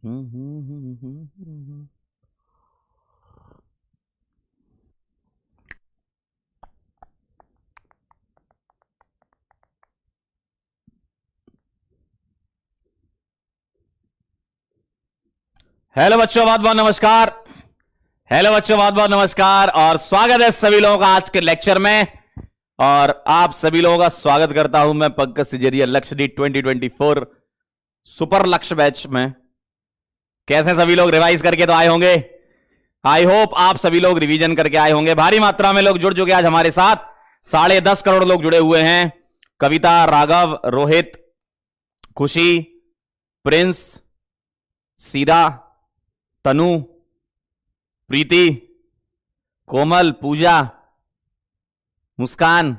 Hello बच्चों, बहुत बहुत नमस्कार। हेलो बच्चों, बहुत बहुत नमस्कार और स्वागत है सभी लोगों का आज के लेक्चर में। और आप सभी लोगों का स्वागत करता हूं मैं पंकज सिजेरिया लक्ष्यदीप 2024 सुपर लक्ष्य बैच में। कैसे सभी लोग रिवाइज करके तो आए होंगे। आई होप आप सभी लोग रिवीजन करके आए होंगे। भारी मात्रा में लोग जुड़ चुके आज हमारे साथ, 10.5 करोड़ लोग जुड़े हुए हैं। कविता, राघव, रोहित, खुशी, प्रिंस, सीरा, तनु, प्रीति, कोमल, पूजा, मुस्कान,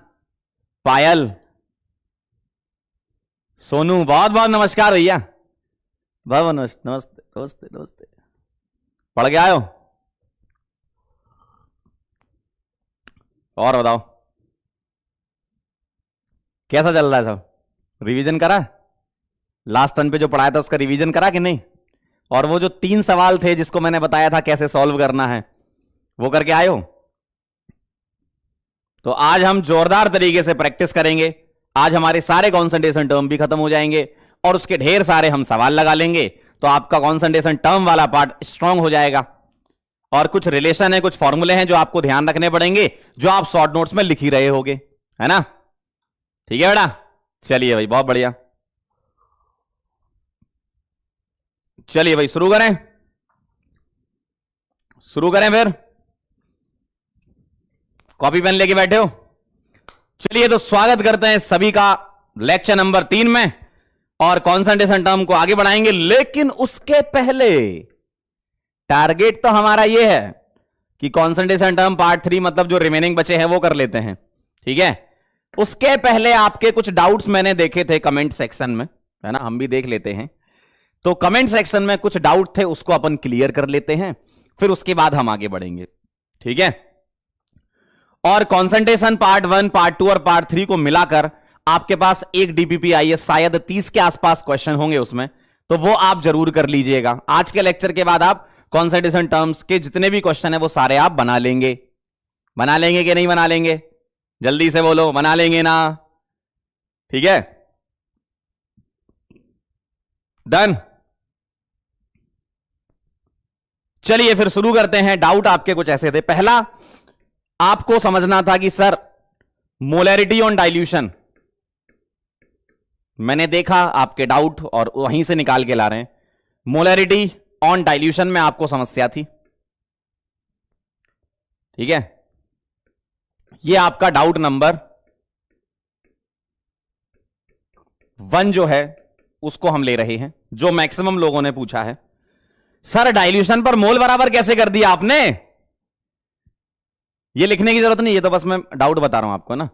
पायल, सोनू, बहुत बहुत नमस्कार भैया। बहुत नमस्ते नमस्ते नमस्ते। पढ़ के आयो और बताओ कैसा चल रहा है सब? रिवीजन करा? लास्ट टर्न पे जो पढ़ाया था उसका रिवीजन करा कि नहीं? और वो जो 3 सवाल थे जिसको मैंने बताया था कैसे सॉल्व करना है, वो करके आए हो? तो आज हम जोरदार तरीके से प्रैक्टिस करेंगे। आज हमारे सारे कॉन्सेंट्रेशन टर्म भी खत्म हो जाएंगे और उसके ढेर सारे हम सवाल लगा लेंगे, तो आपका कॉन्सेंट्रेशन टर्म वाला पार्ट स्ट्रांग हो जाएगा। और कुछ रिलेशन है, कुछ फॉर्मूले हैं जो आपको ध्यान रखने पड़ेंगे, जो आप शॉर्ट नोट्स में लिख ही रहे होगे, है ना? ठीक है बेटा, चलिए भाई, बहुत बढ़िया। चलिए भाई शुरू करें फिर। कॉपी पेन लेके बैठे हो? चलिए तो स्वागत करते हैं सभी का लेक्चर नंबर 3 में और कॉन्सेंट्रेशन टर्म को आगे बढ़ाएंगे। लेकिन उसके पहले टारगेट तो हमारा यह है कि कॉन्सेंट्रेशन टर्म पार्ट 3 मतलब जो रिमेनिंग बचे हैं वो कर लेते हैं, ठीक है? उसके पहले आपके कुछ डाउट्स मैंने देखे थे कमेंट सेक्शन में, है ना? हम भी देख लेते हैं। तो कमेंट सेक्शन में कुछ डाउट थे, उसको अपन क्लियर कर लेते हैं, फिर उसके बाद हम आगे बढ़ेंगे, ठीक है? और कंसंट्रेशन पार्ट 1, पार्ट 2 और पार्ट 3 को मिलाकर आपके पास एक डीपीपी आई है, शायद 30 के आसपास क्वेश्चन होंगे उसमें, तो वो आप जरूर कर लीजिएगा। आज के लेक्चर के बाद आप कंसंट्रेशन टर्म्स के जितने भी क्वेश्चन है वो सारे आप बना लेंगे। बना लेंगे कि नहीं बना लेंगे? जल्दी से बोलो, बना लेंगे ना? ठीक है, डन। चलिए फिर शुरू करते हैं। डाउट आपके कुछ ऐसे थे। पहला आपको समझना था कि सर मोलैरिटी ऑन डाइल्यूशन, मैंने देखा आपके डाउट और वहीं से निकाल के ला रहे हैं। मोलैरिटी ऑन डाइल्यूशन में आपको समस्या थी, ठीक है? यह आपका डाउट नंबर 1 जो है उसको हम ले रहे हैं, जो मैक्सिमम लोगों ने पूछा है। सर डाइल्यूशन पर मोल बराबर कैसे कर दिया आपने? ये लिखने की जरूरत नहीं, ये तो बस मैं डाउट बता रहा हूं आपको ना।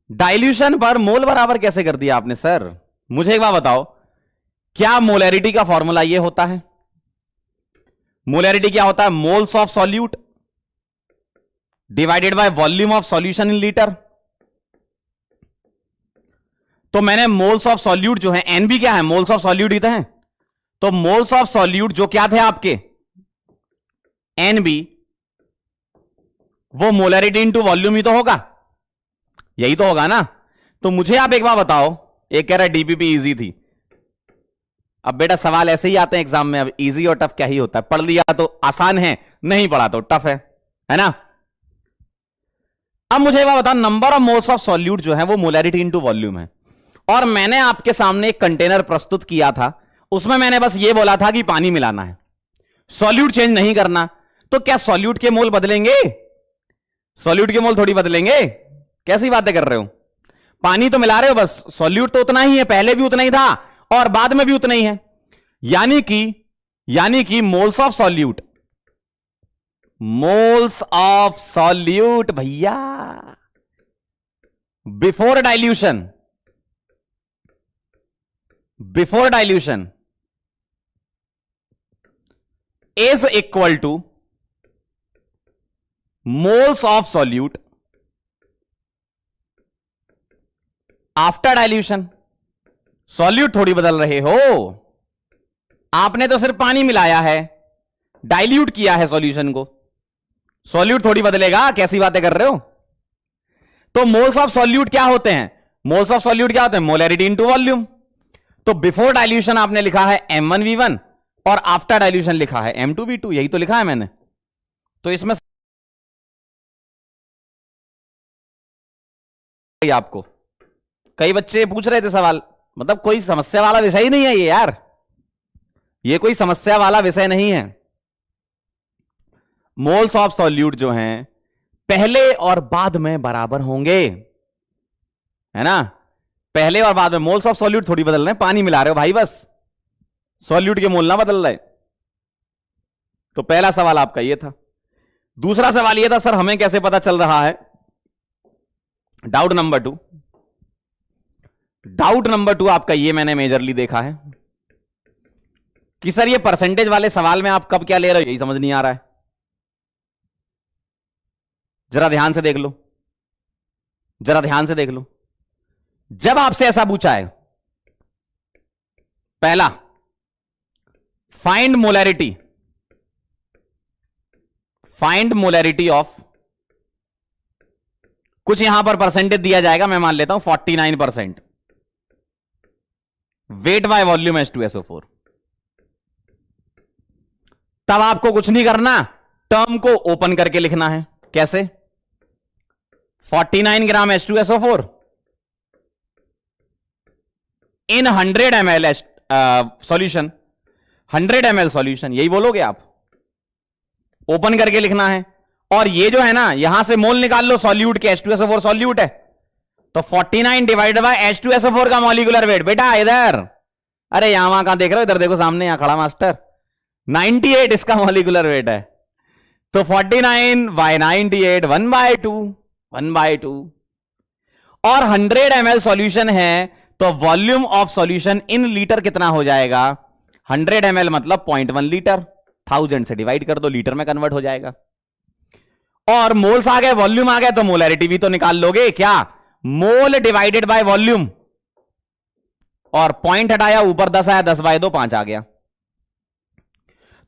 डाइल्यूशन पर मोल बराबर कैसे कर दिया आपने? सर मुझे एक बात बताओ, क्या मोलैरिटी का फॉर्मूला ये होता है? मोलैरिटी क्या होता है? Moles of solute divided by volume of solution in litre. तो मैंने मोल्स ऑफ सॉल्यूट जो है, एनबी क्या है? मोल्स ऑफ सॉल्यूट ही तो है। तो मोल्स ऑफ सॉल्यूट जो क्या थे आपके, एनबी, वो मोलैरिटी इनटू वॉल्यूम ही तो होगा, यही तो होगा ना? तो मुझे आप एक बार बताओ, एक कह रहा है डीपीपी इजी थी। अब बेटा सवाल ऐसे ही आते हैं एग्जाम में, अब इजी और टफ क्या ही होता है? पढ़ लिया तो आसान है, नहीं पढ़ा तो टफ है ना? अब मुझे एक बार बताओ, number of moles of solute जो है वो मोलैरिटी इनटू वॉल्यूम है, और मैंने आपके सामने एक कंटेनर प्रस्तुत किया था, उसमें मैंने बस ये बोला था कि पानी मिलाना है, सॉल्यूट चेंज नहीं करना। तो क्या सॉल्यूट के मोल बदलेंगे? सॉल्यूट के मोल थोड़ी बदलेंगे, कैसी बातें कर रहे हो? पानी तो मिला रहे हो बस, सॉल्यूट तो उतना ही है, पहले भी उतना ही था और बाद में भी उतना ही है। यानी कि moles of solute, moles of solute भैया before dilution is equal to moles of solute after dilution. Solute थोड़ी बदल रहे हो, आपने तो सिर्फ पानी मिलाया है, डाइल्यूट किया है सॉल्यूशन को, सॉल्यूट थोड़ी बदलेगा, कैसी बातें कर रहे हो। तो मोल्स ऑफ सॉल्यूट क्या होते हैं, मोल्स ऑफ सॉल्यूट क्या होते हैं, मोलैरिटी इनटू वॉल्यूम। तो बिफोर डाइल्यूशन आपने लिखा है M1V1 और आफ्टर डाइल्यूशन लिखा है M2V2, यही तो लिखा है मैंने। तो इसमें आपको कई बच्चे पूछ रहे थे सवाल, मतलब कोई समस्या वाला विषय ही नहीं है ये यार, ये कोई समस्या वाला विषय नहीं है। मोल्स ऑफ सॉल्यूट जो हैं पहले और बाद में बराबर होंगे, है ना, पहले और बाद में। मोल्स ऑफ सॉल्यूट थोड़ी बदल रहे हैं, पानी मिला रहे हो भाई, बस सॉल्यूट के मोल ना बदल रहे। तो पहला सवाल आपका ये था। दूसरा सवाल ये था, सर हमें कैसे पता चल रहा है, डाउट नंबर 2, डाउट नंबर 2 आपका ये मैंने मेजरली देखा है कि सर ये परसेंटेज वाले सवाल में आप कब क्या ले रहे हो यही समझ नहीं आ रहा है। जरा ध्यान से देख लो, जरा ध्यान से देख लो। जब आपसे ऐसा पूछा है, पहला find molarity, find molarity of, कुछ यहां पर परसेंटेज दिया जाएगा, मैं मान लेता हूं 49%, वेट बाय वॉल्यूम H2SO4। तब आपको कुछ नहीं करना, टर्म को ओपन करके लिखना है। कैसे, 49 ग्राम H2SO4 इन 100 ml सॉल्यूशन, 100 ml सॉल्यूशन, यही बोलोगे आप, ओपन करके लिखना है। और ये जो है ना, यहां से मोल निकाल लो सॉल्यूट के, H2SO4 सॉल्यूट है, तो 49 डिवाइडेड बाय H2SO4 का मॉलिक्यूलर वेट, बेटा इधर, अरे यहां वहां कहां देख रहे हो, इधर देखो सामने, यहां खड़ा मास्टर, 98 इसका मॉलिक्यूलर वेट है। तो 49 बाय 98 1/2 और 100 ml सॉल्यूशन है, तो volume of solution in litre कितना हो जाएगा, 100 ml मतलब 0.1 लीटर, 1000 से डिवाइड कर दो, लीटर में कन्वर्ट हो जाएगा। और मोल्स आ गए, वॉल्यूम आ गया, तो मोलैरिटी भी तो निकाल लोगे, क्या, मोल डिवाइडेड बाय वॉल्यूम, और पॉइंट हटाया, ऊपर 10 आया, 10/2 5 आ गया।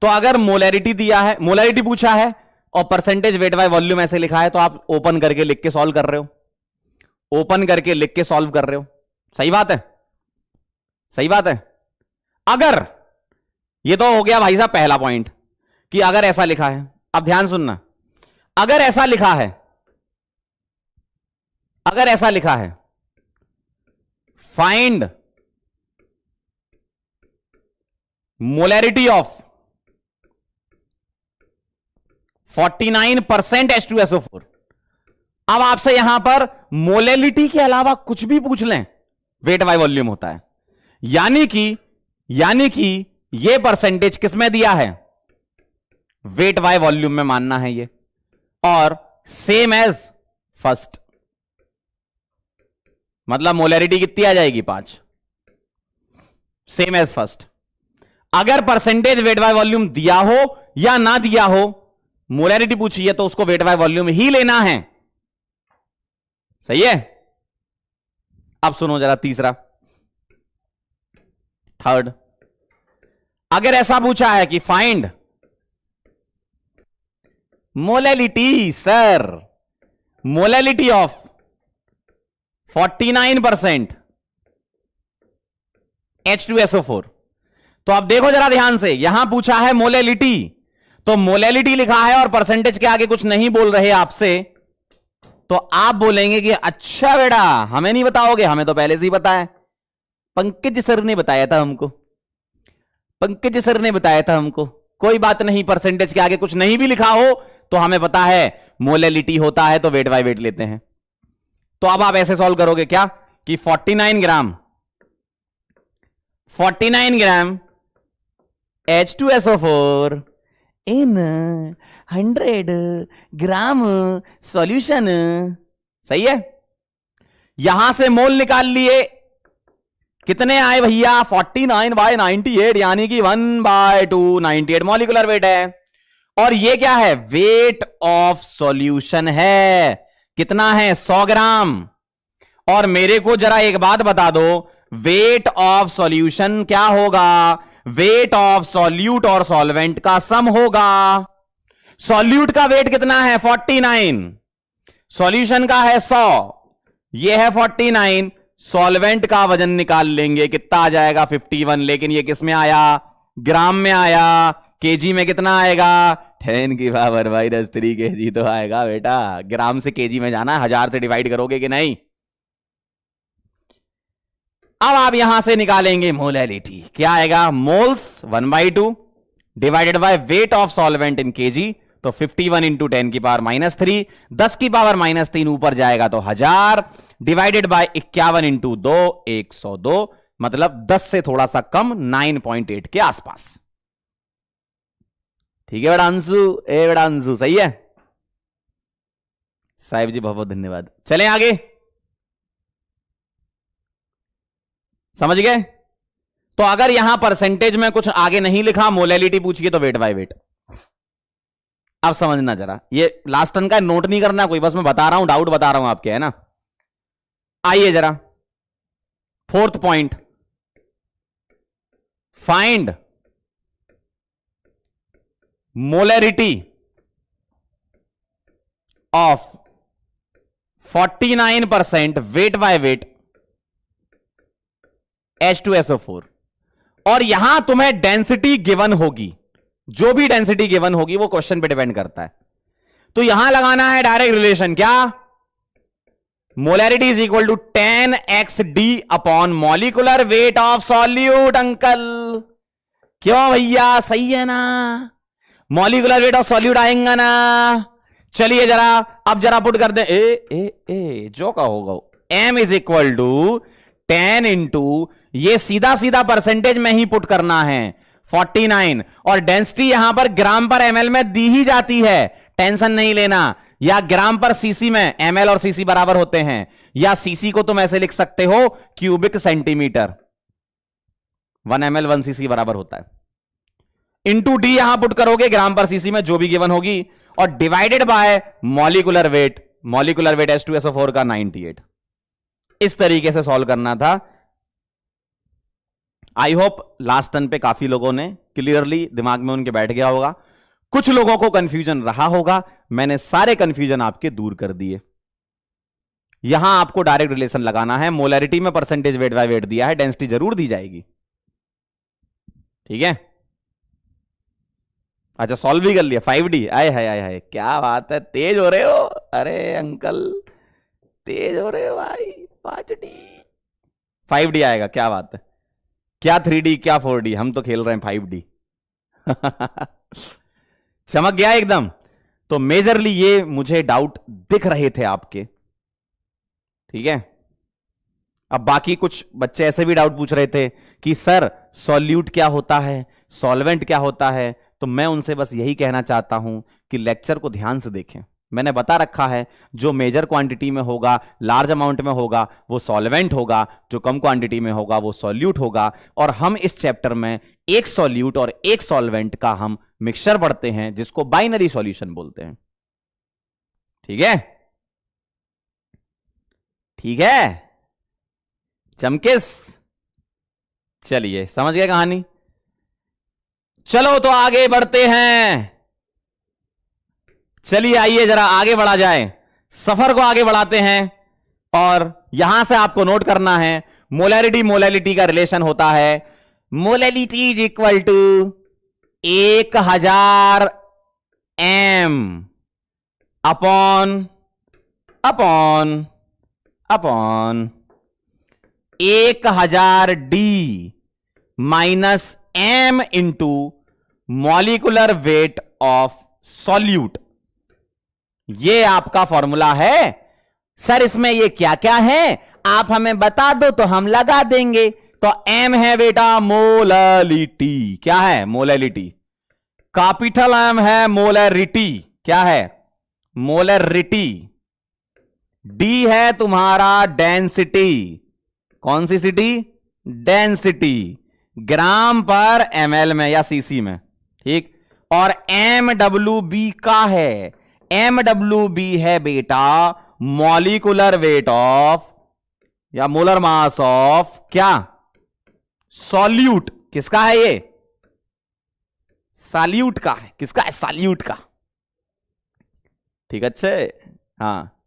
तो अगर मोलैरिटी दिया है, मोलैरिटी पूछा है और परसेंटेज वेट बाय वॉल्यूम ऐसे लिखा है, तो आप ओपन करके लिख के सॉल्व कर रहे हो, ओपन करके लिख के सॉल्व कर रहे हो। सही बात है, सही बात है। अगर ये तो हो गया भाई साहब पहला पॉइंट कि अगर ऐसा लिखा है, अब ध्यान सुनना, अगर ऐसा लिखा है, अगर ऐसा लिखा है फाइंड मोलैरिटी ऑफ 49% H2SO4, अब आपसे यहां पर मोलैलिटी के अलावा कुछ भी पूछ लें, वेट बाय वॉल्यूम होता है। यानी कि ये परसेंटेज किसमें दिया है, वेट बाय वॉल्यूम में मानना है ये, और सेम एज फर्स्ट, मतलब मोलैरिटी कितनी आ जाएगी 5, सेम एज फर्स्ट। अगर परसेंटेज वेट बाय वॉल्यूम दिया हो या ना दिया हो, मोलैरिटी पूछी है तो उसको वेट बाय वॉल्यूम ही लेना है। सही है। अब सुनो जरा तीसरा, थर्ड, अगर ऐसा पूछा है कि find molality, sir molality of 49% H2SO4, तो आप देखो जरा ध्यान से, यहां पूछा है मोलैलिटी, तो मोलैलिटी लिखा है और परसेंटेज के आगे कुछ नहीं बोल रहे आपसे, तो आप बोलेंगे कि अच्छा बेटा हमें नहीं बताओगे, हमें तो पहले से ही पता है, पंकज सर ने बताया था हमको, पंकज सर ने बताया था हमको। कोई बात नहीं, परसेंटेज के आगे कुछ नहीं भी लिखा हो तो हमें पता है मोलैलिटी होता है तो वेट बाय वेट लेते हैं। तो अब आप ऐसे सॉल्व करोगे क्या कि 49 ग्राम H2SO4 इन 100 ग्राम सॉल्यूशन, सही है। यहां से मोल निकाल लिए, कितने आए भैया 49/98, यानी कि 1/2 98 मॉलिक्यूलर वेट है। और ये क्या है, वेट ऑफ सॉल्यूशन है, कितना है 100 ग्राम। और मेरे को जरा एक बात बता दो, वेट ऑफ सॉल्यूशन क्या होगा, वेट ऑफ सॉल्यूट और सॉल्वेंट का सम होगा। सॉल्यूट का वेट कितना है 49, सॉल्यूशन का है 100, यह है 49। सॉल्वेंट का वजन निकाल लेंगे, कितना आ जाएगा 51, लेकिन यह किस में आया, ग्राम में आया। केजी में कितना आएगा 10 की पावर -3 केजी तो आएगा बेटा। ग्राम से केजी में जाना, 1000 से डिवाइड करोगे कि नहीं। अब आप यहां से निकालेंगे मोलैलिटी, क्या आएगा, moles 1/2 divided by weight of solvent in KG, तो 51 इंटू 10 की पावर -3, 10 की पावर -3 ऊपर जाएगा तो 1000 डिवाइडेड बाय 51 इंटू 2 102, मतलब 10 से थोड़ा सा कम 9.8 के आसपास। ठीक है बेटा अंशु, ए बेटा अंशु सही है साहिब जी, बहुत बहुत धन्यवाद। चलें आगे, समझ गए। तो अगर यहां परसेंटेज में कुछ आगे नहीं लिखा, मोलैलिटी पूछिए तो वेट बाय वेट। अब समझना जरा, ये लास्ट टर्न का नोट नहीं करना कोई, बस मैं बता रहा हूं, डाउट बता रहा हूं आपके, है ना। आइए जरा, fourth point, find molarity of 49% weight by weight H2SO4। और यहां तुम्हें डेंसिटी गिवन होगी, जो भी डेंसिटी गिवन होगी वो क्वेश्चन पे डिपेंड करता है। तो यहां लगाना है डायरेक्ट रिलेशन, क्या, molarity is equal to 10xd upon molecular weight of solute. Uncle क्यों भैया, सही है ना, मॉलिकुलर वेट ऑफ सॉल्यूट आएगा ना। चलिए जरा, अब जरा पुट कर दे, जो का होगा m is equal to 10 into, ये सीधा सीधा परसेंटेज में ही पुट करना है 49, और डेंसिटी यहां पर ग्राम पर ml में दी ही जाती है, टेंशन नहीं लेना, या ग्राम पर सीसी में, ml और सीसी बराबर होते हैं, या सीसी को तुम ऐसे लिख सकते हो क्यूबिक सेंटीमीटर, 1 ml 1 cc बराबर होता है, इंटू डी यहां पुट करोगे ग्राम पर सीसी में जो भी गिवन होगी, और divided by molecular weight, molecular weight H2SO4 का 98। इस तरीके से सॉल्व करना था। आई होप लास्ट टर्न पे काफी लोगों ने क्लियरली दिमाग में उनके बैठ गया होगा, कुछ लोगों को कंफ्यूजन रहा होगा, मैंने सारे कंफ्यूजन आपके दूर कर दिए। यहां आपको डायरेक्ट रिलेशन लगाना है, मोलैरिटी में परसेंटेज वेट बाय वेट दिया है, डेंसिटी जरूर दी जाएगी, ठीक है। अच्छा सॉल्व भी कर लिया 5D, आए हाय आए हाय, क्या बात है, तेज हो रहे हो, अरे अंकल तेज हो रहे हो भाई, 5D 5D आएगा, क्या बात है, क्या 3D क्या 4D, हम तो खेल रहे हैं 5D। चमक गया एकदम। तो मेजरली ये मुझे डाउट दिख रहे थे आपके, ठीक है। अब बाकी कुछ बच्चे ऐसे भी डाउट पूछ रहे थे कि सर सॉल्यूट क्या होता है, सॉल्वेंट क्या होता है, तो मैं उनसे बस यही कहना चाहता हूं कि लेक्चर को ध्यान से देखें। मैंने बता रखा है जो मेजर क्वांटिटी में होगा, लार्ज अमाउंट में होगा वो सॉल्वेंट होगा, जो कम क्वांटिटी में होगा वो सॉल्यूट होगा। और हम इस चैप्टर में एक सॉल्यूट और एक सॉल्वेंट का हम मिक्सचर पढ़ते हैं जिसको बाइनरी सॉल्यूशन बोलते हैं, ठीक है, ठीक है चमकिस। चलिए समझ गए कहानी, चलो तो आगे बढ़ते हैं। चलिए आइए जरा आगे बढ़ा जाए, सफर को आगे बढ़ाते हैं। और यहां से आपको नोट करना है मोलैरिटी मोलैलिटी का रिलेशन होता है, molality is equal to 1000 m upon 1000 d minus m into molecular weight of solute. ये आपका फॉर्मूला है। सर इसमें ये क्या क्या है आप हमें बता दो तो हम लगा देंगे। तो m है बेटा मोलैलिटी, क्या है मोलैलिटी, कैपिटल M है मोलैरिटी, क्या है मोलैरिटी, D है तुम्हारा डेंसिटी, कौन सी सिटी, डेंसिटी, ग्राम पर ml में या cc में, ठीक। और MWB का है, MWB है बेटा मॉलिकुलर वेट ऑफ या मोलर मास ऑफ क्या, सॉल्यूट, किसका है ये सॉल्यूट का है। किसका है? सॉल्यूट का। ठीक अच्छे। हाँ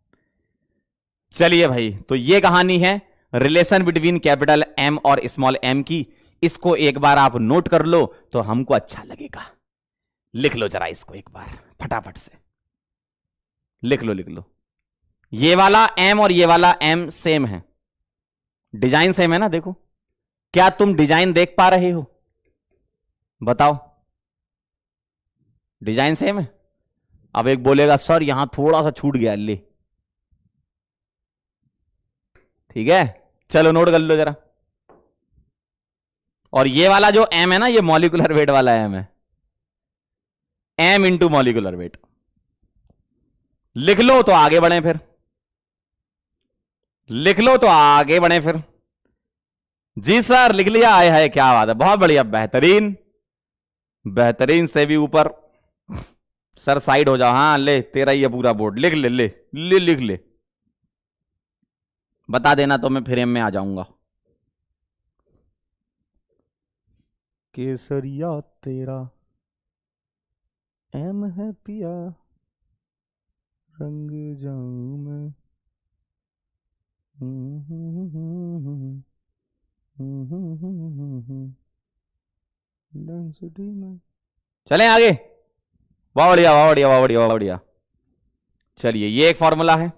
चलिए भाई, तो ये कहानी है रिलेशन बिटवीन कैपिटल एम और स्मॉल एम की। इसको एक बार आप नोट कर लो तो हमको अच्छा लगेगा। लिख लो जरा इसको एक बार फटाफट से। लिख लो लिख लो। ये वाला एम और ये वाला एम सेम है, डिजाइन सेम है ना। देखो, क्या तुम डिजाइन देख पा रहे हो? बताओ, डिजाइन सेम है। अब एक बोलेगा सर यहां थोड़ा सा छूट गया, ले। ठीक है, चलो नोट कर लो जरा। और ये वाला जो एम है ना, ये मॉलिक्यूलर वेट वाला एम है, एम इंटू मॉलिक्यूलर वेट। लिख लो तो आगे बढ़े फिर। लिख लो तो आगे बढ़े फिर। जी सर लिख लिया। आए है, क्या बात है, बहुत बढ़िया, बेहतरीन। बेहतरीन से भी ऊपर। सर साइड हो जाओ। हाँ ले, तेरा ही है पूरा बोर्ड। लिख ले ले ले लिख ले। बता देना तो मैं फ्रेम में आ जाऊंगा। केसरिया तेरा एम है पिया, रंग जाऊं मैं। डेंसिटी में। चलें आगे। वाह बढ़िया वाह बढ़िया वाह बढ़िया वाह बढ़िया। चलिए ये एक फॉर्मूला है,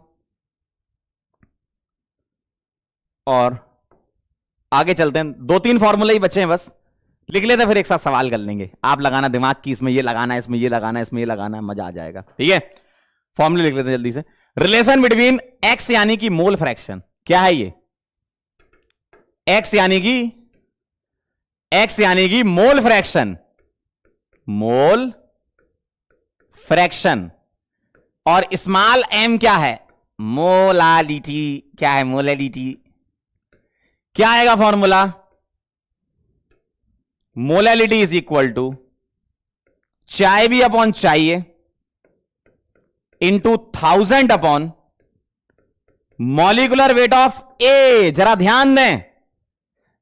और आगे चलते हैं। दो तीन फॉर्मूले ही बचे हैं बस, लिख लेते हैं, फिर एक साथ सवाल कर लेंगे। आप लगाना दिमाग की, इसमें ये लगाना है, इसमें ये लगाना है, इसमें ये लगाना है, मजा आ जाएगा। ठीक है, फॉर्मूले लिख लेते हैं जल्दी से। रिलेशन बिटवीन एक्स यानी कि मोल फ्रैक्शन। क्या है ये? एक्स यानी कि मोल फ्रैक्शन, मोल फ्रैक्शन। और स्मॉल एम क्या है? मोलालिटी। क्या है? मोलालिटी। क्या आएगा formula? Molality is equal to chi B upon chi A into 1000 upon molecular weight of A. जरा ध्यान दें,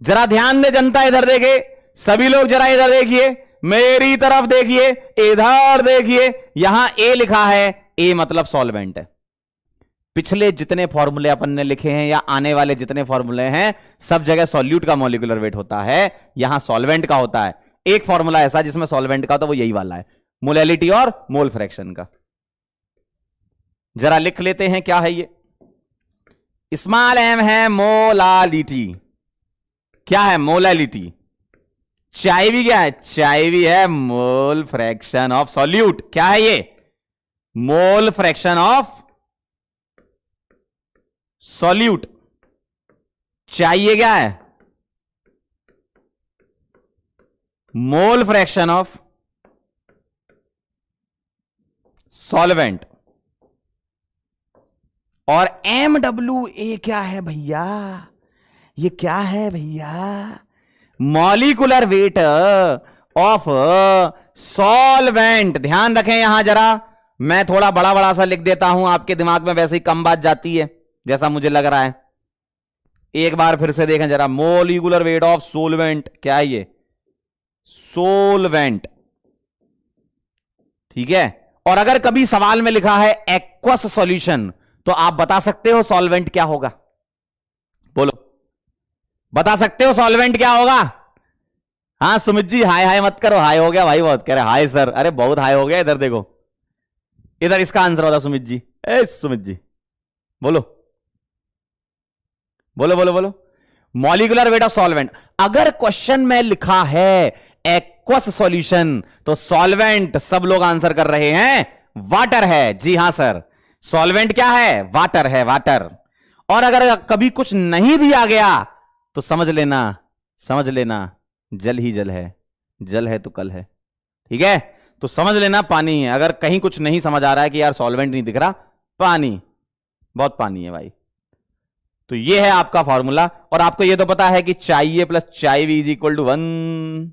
जरा ध्यान दें जनता, इधर देखे सभी लोग, जरा इधर देखिए, मेरी तरफ देखिए, इधर देखिए। यहां ए लिखा है, ए मतलब सॉल्वेंट है। पिछले जितने फॉर्मूले अपन ने लिखे हैं या आने वाले जितने फॉर्मूले हैं, सब जगह सॉल्यूट का मॉलिक्यूलर वेट होता है, यहां सॉल्वेंट का होता है। एक फॉर्मूला ऐसा जिसमें सॉल्वेंट का, तो वो यही वाला है, मोलैलिटी और मोल फ्रैक्शन का। जरा लिख लेते हैं क्या है ये। स्मॉल एम है मोलालिटी। क्या है? मोलैलिटी। चाय भी क्या है? चाय भी है मोल फ्रैक्शन ऑफ सॉल्यूट। क्या है ये? मोल फ्रैक्शन ऑफ सॉल्यूट। चाहिए क्या है? मोल फ्रैक्शन ऑफ सॉल्वेंट। और MWA क्या है भैया? ये क्या है भैया? Molecular weight of solvent. ध्यान रखें यहां जरा, मैं थोड़ा बड़ा बड़ा सा लिख देता हूं, आपके दिमाग में वैसे ही कम बात जाती है जैसा मुझे लग रहा है। एक बार फिर से देखें जरा, मॉलिक्यूलर वेट ऑफ सोलवेंट। क्या है ये? सोलवेंट। ठीक है, और अगर कभी सवाल में लिखा है एक्वस सॉल्यूशन, तो आप बता सकते हो सॉल्वेंट क्या होगा? बोलो, बता सकते हो सॉल्वेंट क्या होगा? हाँ सुमित जी, हाय हाय मत करो, हाय हो गया भाई, बहुत कह रहे हाय सर। अरे बहुत हाय हो गया, इधर देखो, इधर इसका आंसर होता सुमित जी। ए सुमित जी बोलो बोलो बोलो बोलो। Molecular weight of solvent. अगर क्वेश्चन में लिखा है एक्वस सॉल्यूशन, तो सॉल्वेंट सब लोग आंसर कर रहे हैं वाटर है। जी हां सर, सॉल्वेंट क्या है? वाटर है, वाटर। और अगर कभी कुछ नहीं दिया गया तो समझ लेना जल ही जल है, जल है तो कल है। ठीक है, तो समझ लेना पानी है। अगर कहीं कुछ नहीं समझ आ रहा है कि यार सॉल्वेंट नहीं दिख रहा, पानी, बहुत पानी है भाई। तो ये है आपका फॉर्मूला। और आपको ये तो पता है कि चाहिए प्लस चाय भी इज इक्वल टू 1,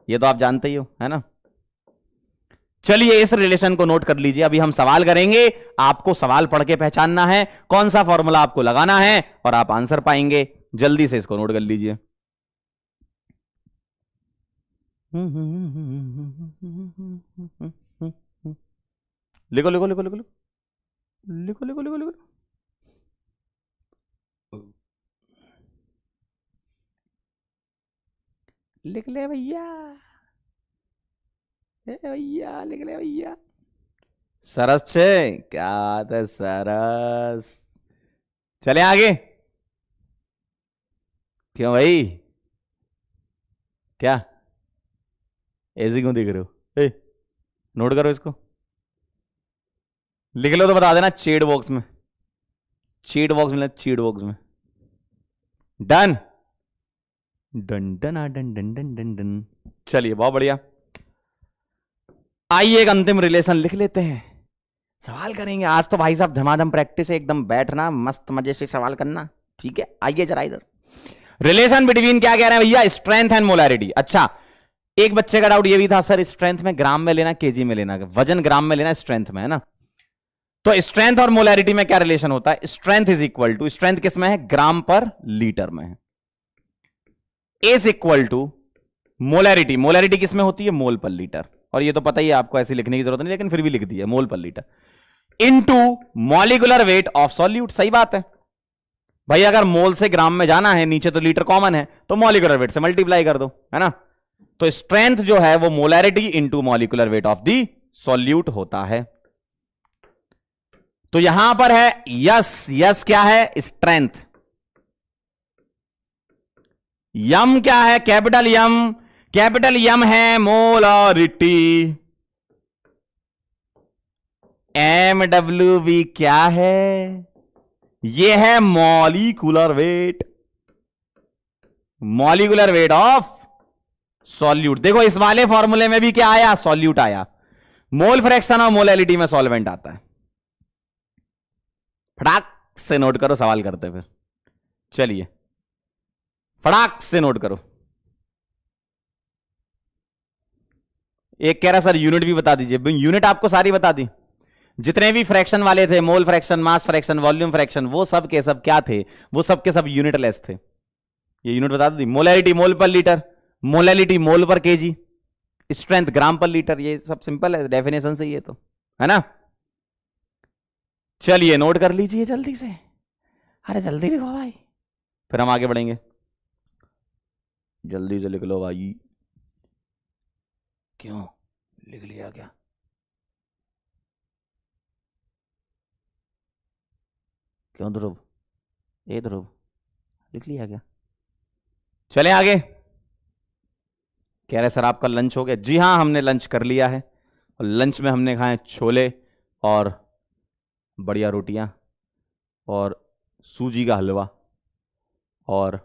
ये तो आप जानते ही हो, है ना। चलिए इस रिलेशन को नोट कर लीजिए। अभी हम सवाल करेंगे, आपको सवाल पढ़ के पहचानना है कौन सा फॉर्मूला आपको लगाना है, और आप आंसर पाएंगे। जल्दी से इसको नोट कर लीजिए। लिखो लिखो लिखो लिखो लिखो लिखो लिखो लिखो। लिख ले भैया, भैया लिख ले भैया। सरस छे, क्या बात है सरस। चले आगे। क्यों भाई, क्या ऐसे क्यों दिख रहे हो? नोट करो इसको, लिख लो तो बता देना चैट बॉक्स में, चैट बॉक्स में, चैट बॉक्स में। Done done done done done done done done. चलिए बहुत बढ़िया। आइए एक अंतिम रिलेशन लिख लेते हैं, सवाल करेंगे आज तो भाई साहब, धमाधम प्रैक्टिस है एकदम, बैठना मस्त मजे से सवाल करना। ठीक है, आइए जरा इधर। रिलेशन बिटवीन क्या कह रहे हैं भैया, स्ट्रेंथ एंड मोलैरिटी। अच्छा, एक बच्चे का डाउट ये भी था सर, स्ट्रेंथ में ग्राम में लेना केजी में लेना, वजन ग्राम में लेना स्ट्रेंथ में, है ना? तो स्ट्रेंथ और मोलैरिटी में क्या रिलेशन होता है? Strength is equal to, strength किसमें है? ग्राम पर लीटर में है, is equal to molarity, molarity किसमें होती है? मोल पर लीटर। और ये तो पता ही है आपको, ऐसे लिखने की जरूरत नहीं, लेकिन फिर भी लिख दिया, मोल पर litre into molecular weight of solute. सही बात है भाई, अगर मोल से ग्राम में जाना है, नीचे तो लीटर कॉमन है, तो मॉलिक्यूलर वेट से मल्टीप्लाई कर दो, है ना? तो स्ट्रेंथ जो है वो molarity into molecular weight of the solute होता है। तो यहां पर है यस, यस क्या है? स्ट्रेंथ। यम क्या है? कैपिटल यम, कैपिटल यम है मोलैरिटी। एम डब्ल्यू वी क्या है? ये है molecular wait, molecular weight of solute. देखो इस वाले फॉर्मूले में भी क्या आया? सॉल्यूट आया। मोल फ्रैक्शन और मोलैलिटी में सॉल्वेंट आता है। फटाक से नोट करो, सवाल करते फिर। चलिए फटाक से नोट करो। एक कह रहा सर यूनिट भी बता दीजिए। यूनिट आपको सारी बता दी, जितने भी फ्रैक्शन वाले थे, mole fraction, mass fraction, volume fraction, वो सब के सब क्या थे? वो सब के सब यूनिटलेस थे। ये यूनिट बता दी। मोलैरिटी मोल पर लीटर, मोलैलिटी मोल पर केजी, स्ट्रेंथ ग्राम पर लीटर। ये सब सिंपल है, डेफिनेशन से ये तो, है ना? चलिए नोट कर लीजिए जल्दी से, अरे जल्दी लिखो भाई, फिर हम आगे बढ़ेंगे। जल्दी से लिख लो भाई। क्यों, लिख लिया क्या? क्यों ध्रुव, ए ध्रुव, लिख लिया क्या? चले आगे। कह रहे सर आपका लंच हो गया? जी हां, हमने लंच कर लिया है, और लंच में हमने खाए छोले और बढ़िया रोटियां और सूजी का हलवा और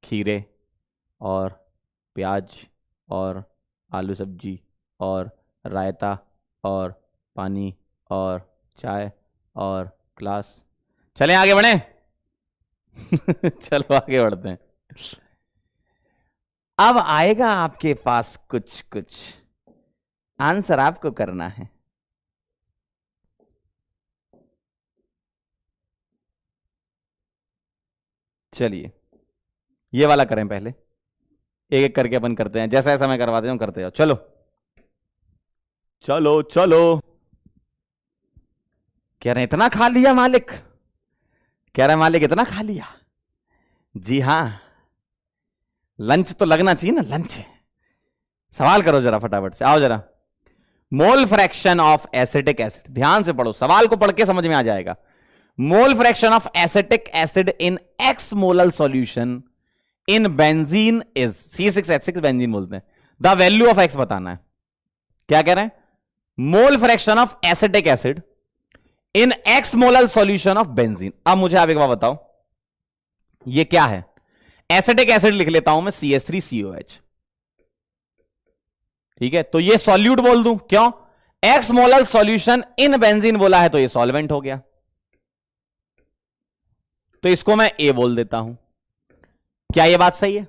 खीरे और प्याज और आलू सब्जी और रायता और पानी और चाय और ग्लास। चलें आगे बढ़े। चलो आगे बढ़ते हैं। अब आएगा आपके पास कुछ कुछ आंसर आपको करना है। चलिए ये वाला करें पहले, एक एक करके अपन करते हैं, जैसा ऐसा मैं करवाते हूं करते जाओ। चलो चलो चलो। कह रहे इतना खा लिया मालिक? कह रहे मालिक इतना खा लिया? जी हां, लंच तो लगना चाहिए ना, लंच है। सवाल करो जरा फटाफट से, आओ जरा। मोल फ्रैक्शन ऑफ एसिटिक एसिड, ध्यान से पढ़ो, सवाल को पढ़ के समझ में आ जाएगा। मोल fraction of acetic acid in x molal solution in benzene is C6H6, benzene बोलते हैं। द वैल्यू ऑफ एक्स बताना है। क्या कह रहे हैं? मोल fraction of acetic acid in x molal solution of benzene. अब मुझे आप एक बार बताओ, ये क्या है? एसिटिक एसिड लिख लेता हूं मैं CH3COH, ठीक है? तो ये सॉल्यूट बोल दूं, क्यों? X molal solution in benzene बोला है तो ये सॉल्वेंट हो गया, तो इसको मैं ए बोल देता हूं। क्या ये बात सही है?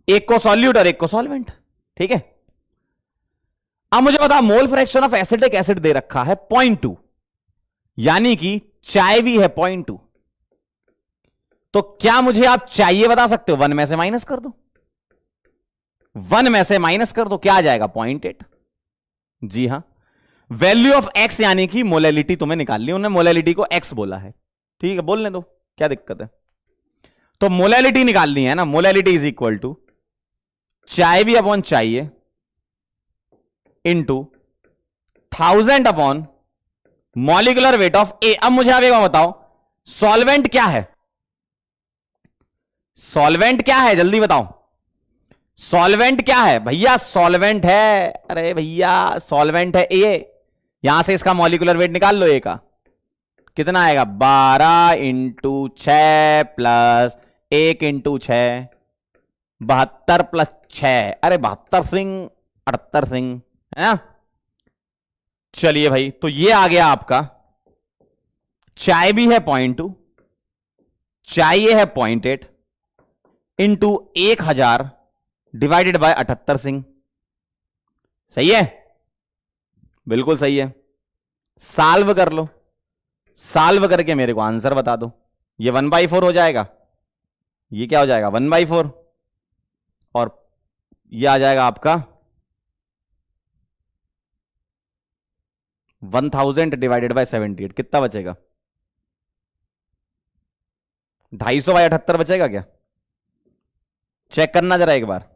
एक को सॉल्यूट और एक को सॉल्वेंट, ठीक है? अब मुझे बता, mole fraction of acetic acid दे रखा है 0.2, यानी कि चाय भी है 0.2। तो क्या मुझे आप चाहिए बता सकते हो? 1 में से माइनस कर दो, 1 में से माइनस कर दो, क्या आ जाएगा 0.8। जी हां, वैल्यू ऑफ एक्स यानी कि मोलैलिटी तुम्हें निकालनी, उन्होंने मोलैलिटी को एक्स बोला है, ठीक है, बोलने दो, क्या दिक्कत है। तो मोलैलिटी निकालनी है ना, molality is equal to chi B upon chi A into 1000 upon molecular weight of A. अब मुझे आप एक बात बताओ, सॉल्वेंट क्या है, सॉल्वेंट क्या है, जल्दी बताओ, सॉल्वेंट क्या है भैया, सॉल्वेंट है, अरे भैया सॉल्वेंट है ए। यहां से इसका मॉलिकुलर वेट निकाल लो ए का, कितना आएगा 12 इंटू 6 प्लस 1 इंटू 6, 72 प्लस 6, अरे 72 सिंह 78 सिंह है ना। चलिए भाई, तो ये आ गया आपका, चाय भी है 0.2, चाहिए है 0.8 इंटू 1000 डिवाइडेड बाय 78 सिंह। सही है, बिल्कुल सही है। सॉल्व कर लो, सॉल्व करके मेरे को आंसर बता दो। ये 1/4 हो जाएगा, ये क्या हो जाएगा 1/4, और ये आ जाएगा आपका 1000 डिवाइडेड बाय 78, कितना बचेगा 250 बाय 78 बचेगा क्या, चेक करना जरा एक बार।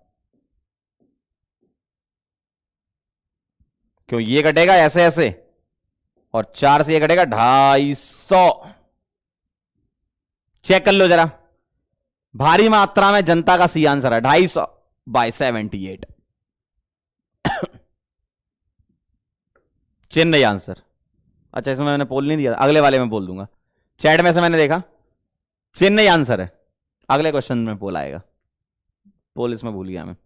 क्यों, ये कटेगा ऐसे ऐसे, और 4 से ये कटेगा 250, चेक कर लो जरा। भारी मात्रा में जनता का सी आंसर है 250 बाय 78, चेन्नई आंसर। अच्छा, इसमें मैंने पोल नहीं दिया, अगले वाले में बोल दूंगा, चैट में से मैंने देखा चेन्नई आंसर है, अगले क्वेश्चन में पोल आएगा, पोल इसमें भूल गया मैं।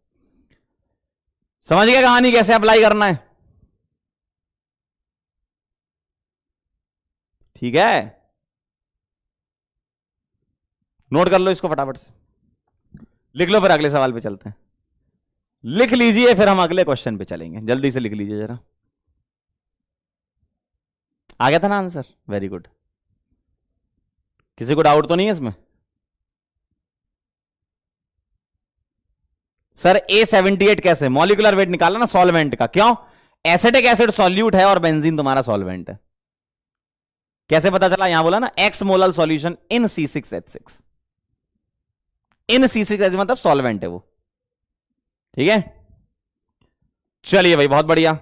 समझ गया कहानी कैसे अप्लाई करना है, ठीक है, नोट कर लो इसको फटाफट से, लिख लो, फिर अगले सवाल पे चलते हैं। लिख लीजिए, फिर हम अगले क्वेश्चन पे चलेंगे, जल्दी से लिख लीजिए जरा। आ गया था ना आंसर, वेरी गुड। किसी को डाउट तो नहीं है इसमें? सर A78 कैसे, मॉलिकुलर वेट निकाला ना सॉल्वेंट का, क्यों, एसिटिक एसिड सॉल्यूट है और बेंजीन तुम्हारा सॉल्वेंट है। कैसे पता चला, यहां बोला ना x molal solution in C6H6, in C6H मतलब सॉल्वेंट है वो, ठीक है। चलिए भाई, बहुत बढ़िया।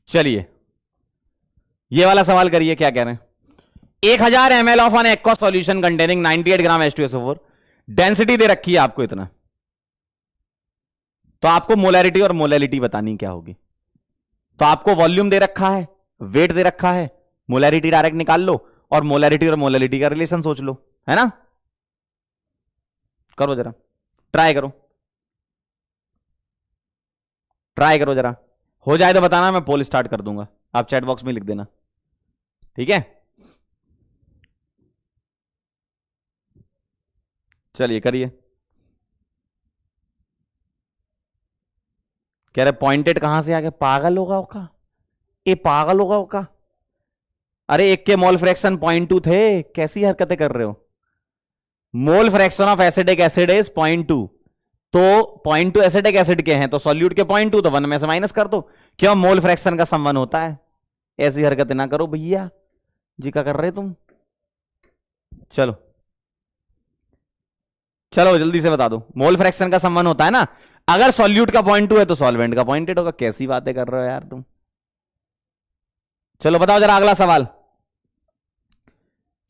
चलिए ये वाला सवाल करिए, क्या कह रहे हैं। 1000 ml of an aqua solution containing 98 gram H2SO4, density दे रखी है आपको इतना, तो आपको मोलैरिटी और मोलैलिटी बतानी क्या होगी। तो आपको वॉल्यूम दे रखा है, वेट दे रखा है, मोलैरिटी डायरेक्ट निकाल लो, और मोलैरिटी और मोलैलिटी का रिलेशन सोच लो, है ना। करो जरा, ट्राई करो, ट्राई करो जरा, हो जाए तो बताना, मैं पोल स्टार्ट कर दूंगा, आप चैट बॉक्स में लिख देना, ठीक है। चलिए करिए। कह रहे 0.8 कहां से आ गया, पागल होगा उसका, ये पागल होगा उसका। अरे एक के मोल फ्रैक्शन 0.2 थे, कैसी हरकतें कर रहे हो। मोल fraction of acidic acid is 0.2, तो 0.2 एसिडिक एसिड के हैं, तो सॉल्यूट के 0.2, तो 1 में से माइनस कर दो। क्यों, मोल फ्रैक्शन का सम 1 होता है। ऐसी हरकतें ना करो भैया जी, क्या कर रहे तुम। चलो चलो जल्दी से बता दो, मोल फ्रैक्शन का सम 1 होता है ना, अगर सॉल्यूट का 0.2 है तो सॉल्वेंट का 0.8 होगा। कैसी बातें कर रहे हो यार तुम। चलो बताओ जरा अगला सवाल,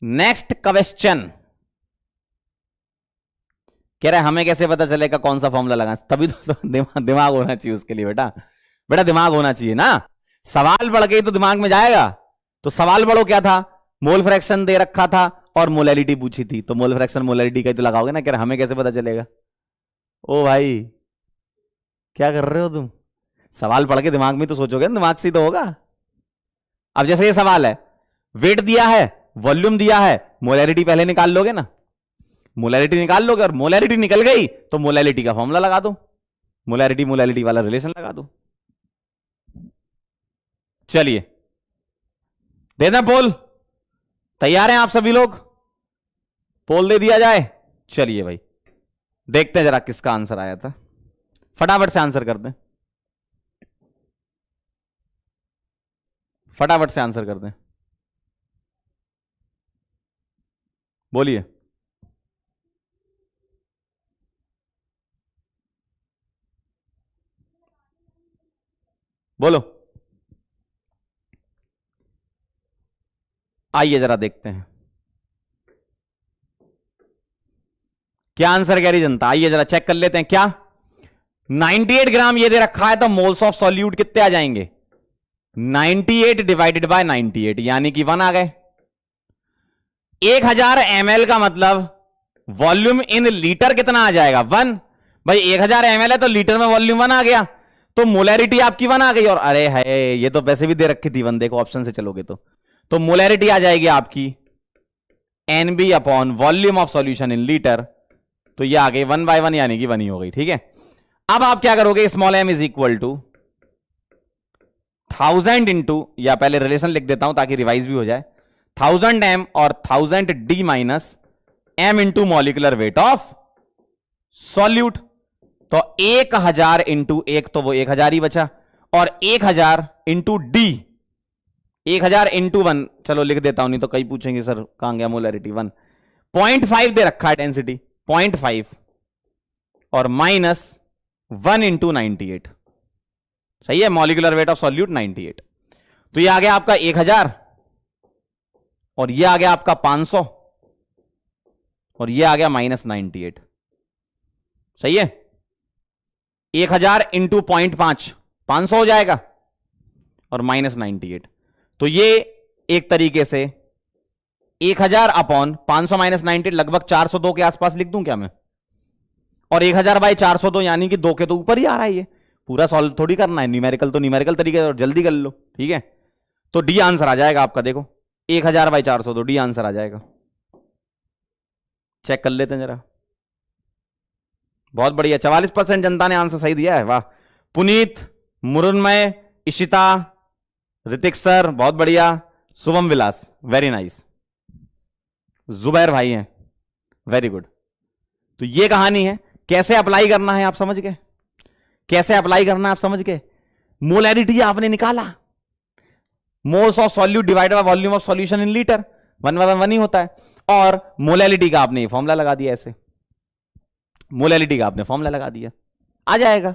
नेक्स्ट क्वेश्चन। कह रहा है हमें कैसे पता चलेगा कौन सा फॉर्मूला लगाएं, तभी तो दिमाग होना चाहिए उसके लिए बेटा, बेटा दिमाग होना चाहिए ना। सवाल पढ़ के ही तो दिमाग में जाएगा। तो सवाल पढ़ो क्या था, मोल फ्रैक्शन दे रखा था और मोलैलिटी पूछी थी, तो मोल फ्रैक्शन मोलैलिटी का ही तो लगाओगे ना। कह रहा हमें कैसे पता चलेगा। ओ भाई क्या कर रहे हो तुम, सवाल पढ़ के दिमाग में तो सोचोगे ना, दिमाग से तो होगा। अब जैसे ये सवाल है, वेट दिया है, वॉल्यूम दिया है, मोलैलिटी पहले निकाल लोगे ना, मोलैलिटी निकाल लोगे, और मोलैलिटी निकल गई तो मोलैलिटी का फॉर्मूला लगा दो, मोलैलिटी मोलैलिटी वाला रिलेशन लगा दो। चलिए दे दें पोल? तैयार हैं आप सभी लोग? पोल दे दिया जाए? चलिए भाई देखते हैं जरा किसका आंसर आया था। फटाफट से आंसर कर दें, फटाफट से आंसर कर दें, बोलिए। बोलो, आइए जरा देखते हैं क्या आंसर कह रही जनता। आइए जरा चेक कर लेते हैं। क्या 98 ग्राम ये दे रखा है, तो मोल्स ऑफ सॉल्यूट कितने आ जाएंगे? 98 डिवाइडेड बाय 98 यानी कि 1 आ गए। 1000 ml का मतलब वॉल्यूम इन लीटर कितना आ जाएगा? 1। भाई 1000 ml है तो लीटर में वॉल्यूम 1 आ गया, तो मोलैरिटी आपकी 1 आ गई। और अरे है ये तो वैसे भी दे रखी थी 1, देखो ऑप्शन से चलोगे तो मोलैरिटी आ जाएगी आपकी NB upon volume of solution in litre, तो ये आ गई 1/1 यानी कि 1 ही हो गई। ठीक है, अब आप क्या करोगे? Small m is equal to 1000 into, या पहले रिलेशन लिख देता हूं ताकि रिवाइज भी हो जाए, 1000 m और 1000 d minus m into molecular weight of solute. तो 1000 इंटू 1 तो वो 1000 ही बचा, और 1000 इंटू डी, 1000 इंटू 1, चलो लिख देता हूं नहीं तो कई पूछेंगे सर कहां गया मोलैरिटी 1। 0.5 दे रखा है डेंसिटी 0.5, और माइनस 1 इंटू 98, सही है, मॉलिकुलर वेट ऑफ सॉल्यूट 98। तो ये आ गया आपका 1000, और ये आ गया आपका 500, और ये आ गया माइनस 98। सही है, 1000 इंटू 0.5 500 हो जाएगा, और माइनस 98। तो ये एक तरीके से 1000 अपॉन 500 माइनस 98 लगभग 402 के आसपास लिख दूं क्या मैं? और 1000 बाई 402 यानी कि 2 के तो ऊपर ही आ रहा है। ये पूरा सॉल्व थोड़ी करना है, न्यूमेरिकल तो न्यूमेरिकल तरीके से, और जल्दी कर लो। ठीक है, तो डी आंसर आ जाएगा आपका। देखो 1000 बाई 402 डी आंसर आ जाएगा। चेक कर लेते हैं जरा। बहुत बढ़िया, 44% जनता ने आंसर सही दिया है। वाह, पुनीत, मुरुन्मय, इशिता, ऋतिक सर बहुत बढ़िया, शुभम विलास वेरी नाइस, जुबैर भाई हैं वेरी गुड। तो ये कहानी है, कैसे अप्लाई करना है आप समझ गए? कैसे अप्लाई करना है आप समझ गए? मोलैरिटी आपने निकाला, moles of solute divided by volume of solution in litre, 1/1 ही होता है। और मोलैरिटी का आपने फॉर्मूला लगा दिया, ऐसे मोलैरिटी का आपने फॉर्मूला लगा दिया, आ जाएगा।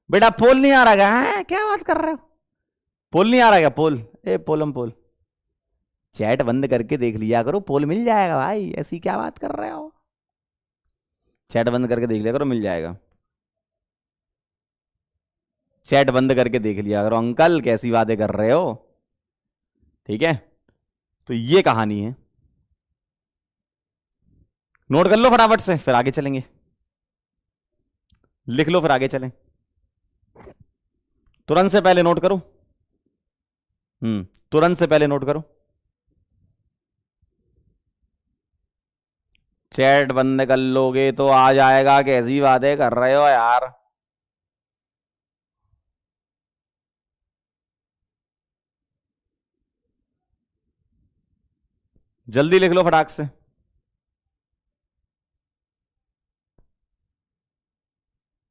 बेटा पोल नहीं आ रहा है, क्या बात कर रहे हो? पोल नहीं आ रहा है? पोल, ए पोलम पोल, चैट बंद करके देख लिया करो, पोल मिल जाएगा भाई, ऐसी क्या बात कर रहे हो? चैट बंद करके देख लिया करो, मिल जाएगा। चैट बंद करके देख लिया करो, अंकल कैसी बातें कर रहे हो? ठीक है, तो ये कहानी है, नोट कर लो फटाफट से, फिर आगे चलेंगे। लिख लो फिर आगे चलें। तुरंत से पहले नोट करो, तुरंत से पहले नोट करो। चैट बंद कर लोगे तो आ जाएगा, कैसी बातें कर रहे हो यार? जल्दी लिख लो फटाक से,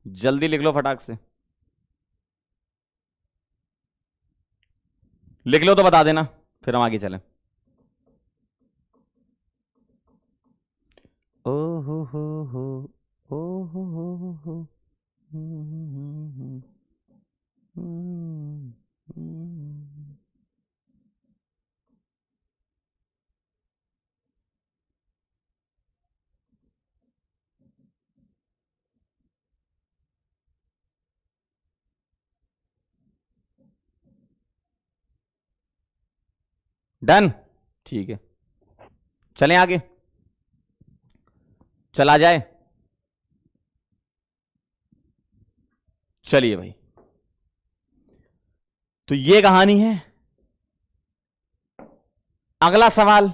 जल्दी लिख लो फटाक से। लिख लो तो बता देना, फिर हम आगे चलें। ओ हो ओ हो डन, ठीक है, चलें आगे, चला जाए। चलिए भाई, तो ये कहानी है। अगला सवाल,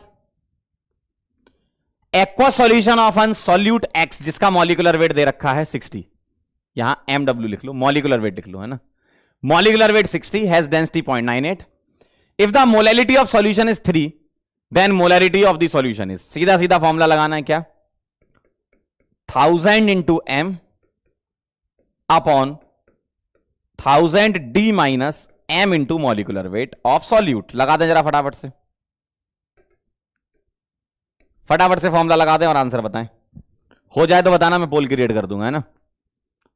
aqua solution of an solute X जिसका मॉलिकुलर वेट दे रखा है 60, यहां MW लिख लो, मॉलिकुलर वेट लिख लो, है ना। Molecular weight 60 has density 0.98, if the molarity of solution is 3 then molarity of the solution is, सीधा सीधा फॉर्मूला लगाना है क्या, 1000 into M upon 1000 D minus M into molecular weight of solute. लगा दें जरा फटाफट से, फटाफट से फॉर्मूला लगा दें और आंसर बताएं। हो जाए तो बताना, मैं पोल क्रिएट कर दूंगा, है ना।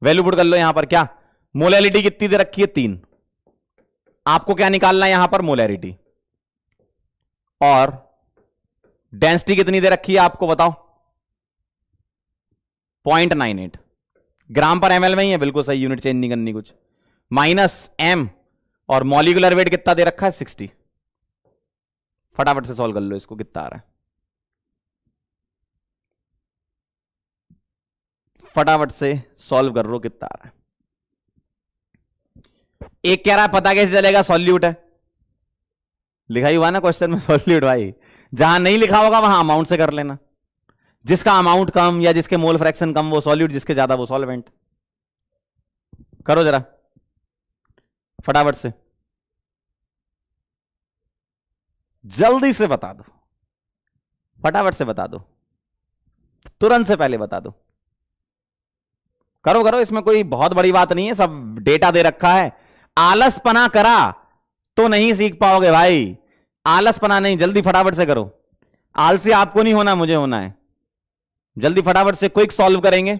वैल्यू पुट कर लो यहां पर। क्या मोलैरिटी कितनी दे रखी है, 3। आपको क्या निकालना है यहां पर, मोलैरिटी। और डेंसिटी कितनी दे रखी है आपको, बताओ। 0.98 ग्राम पर एमएल में ही है, बिल्कुल सही, यूनिट चेंज नहीं करनी कुछ। माइनस एम और मॉलिक्यूलर वेट कितना दे रखा है, 60। फटाफट से सॉल्व कर लो इसको, कितना आ रहा है, फटाफट से सॉल्व कर लो, कितना आ रहा है। एक कह रहा है पता कैसे चलेगा, सॉल्यूट है, लिखा ही हुआ ना क्वेश्चन में सॉल्यूट भाई। जहां नहीं लिखा होगा वहां अमाउंट से कर लेना, जिसका अमाउंट कम या जिसके मोल फ्रैक्शन कम वो सॉल्यूट, जिसके ज्यादा वो सॉल्वेंट। करो जरा फटाफट से, जल्दी से बता दो, फटाफट से बता दो, तुरंत से पहले बता दो। करो करो, इसमें कोई बहुत बड़ी बात नहीं है, सब डेटा दे रखा है। आलसपना करा तो नहीं सीख पाओगे भाई, आलसपना नहीं, जल्दी फटाफट से करो। आलसी आपको नहीं होना, मुझे होना है। जल्दी फटाफट से क्विक सॉल्व करेंगे,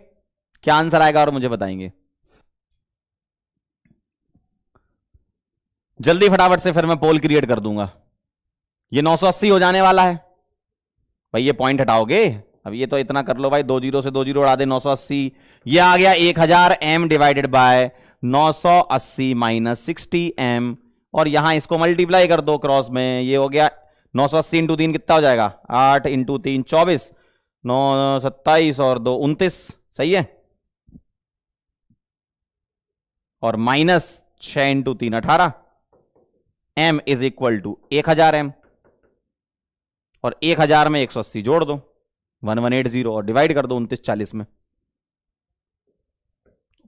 क्या आंसर आएगा और मुझे बताएंगे जल्दी फटाफट से, फिर मैं पोल क्रिएट कर दूंगा। ये 980 हो जाने वाला है भाई, ये पॉइंट हटाओगे। अब ये तो इतना कर लो भाई, 2 जीरो से 2 जीरो उड़ा दे, 980। ये आ गया 1000 M divided by 980 minus 60 M, और यहां इसको मल्टीप्लाई कर दो क्रॉस में, ये हो गया 980 इंटू 3 कितना हो जाएगा, 8 इंटू 3 24, 9 27 और 2 29, सही है। और minus 6 into 3 18, M is equal to 1000 M, और 1000 में 180 जोड़ दो 1180, और डिवाइड कर दो 2940 में।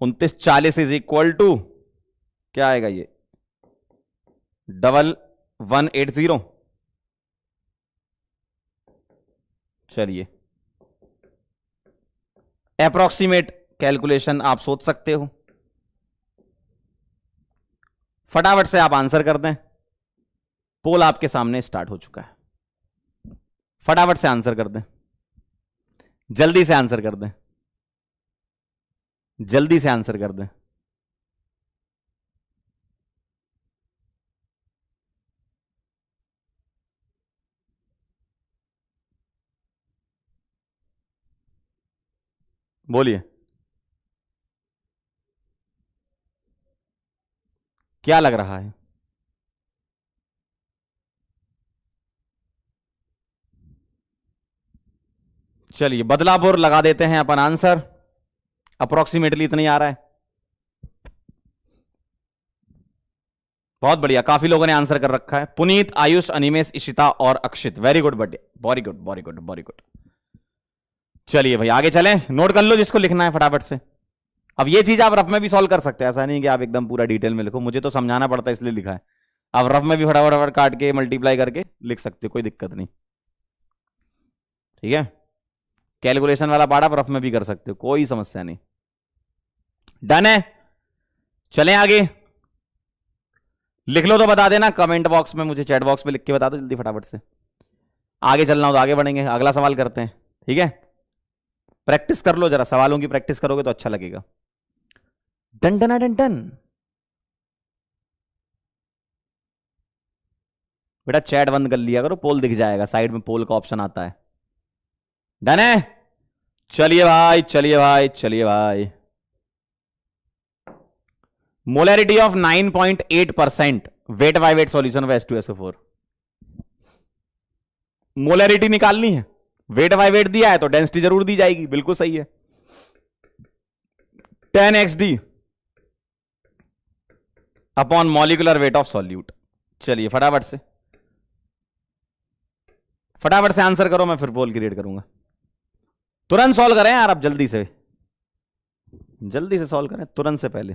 2940 इज इक्वल टू क्या आएगा, ये 1180। चलिए अप्रोक्सीमेट कैलकुलेशन आप सोच सकते हो, फटाफट से आप आंसर कर दें। पोल आपके सामने स्टार्ट हो चुका है, फटाफट से आंसर कर दें, जल्दी से आंसर कर दें, जल्दी से आंसर कर दें। बोलिए क्या लग रहा है, चलिए बदलापुर लगा देते हैं अपन आंसर। अप्रोक्सीमेटली इतना ही आ रहा है, बहुत बढ़िया, काफी लोगों ने आंसर कर रखा है। पुनीत, आयुष, अनिमेश, इशिता और अक्षित, very good, but very good, very good, very good. चलिए भाई आगे चलें, नोट कर लो जिसको लिखना है फटाफट से। अब ये चीज आप रफ में भी सॉल्व कर सकते हैं, ऐसा नहीं कि आप एकदम पूरा डिटेल में लिखो, मुझे तो समझाना पड़ता है इसलिए लिखा है। आप रफ में भी फटाफट काट के मल्टीप्लाई करके लिख सकते हो, कोई दिक्कत नहीं, ठीक है। कैलकुलेशन वाला पार्ट आप रफ में भी कर सकते हो, कोई समस्या नहीं। डन है, चलें आगे। लिख लो तो बता देना कमेंट बॉक्स में, मुझे चैट बॉक्स में लिख के बता दो जल्दी फटाफट से। आगे चलना हो तो आगे बढ़ेंगे, अगला सवाल करते हैं, ठीक है। प्रैक्टिस कर लो जरा, सवालों की प्रैक्टिस करोगे तो अच्छा लगेगा। Done done done done. बेटा चैट बंद कर लिया करो, पोल दिख जाएगा, साइड में पोल का ऑप्शन आता है। डन है, चलिए भाई, चलिए भाई, चलिए भाई। Molarity of 9.8% weight by weight solution of H2SO4। Molarity निकालनी है, वेट बाय वेट दिया है तो डेंसिटी जरूर दी जाएगी, बिल्कुल सही है। 10xd upon molecular weight of solute. चलिए फटाफट से आंसर करो, मैं फिर पोल क्रिएट करूंगा। तुरंत सॉल्व करें यार, आप जल्दी से सॉल्व करें, तुरंत से पहले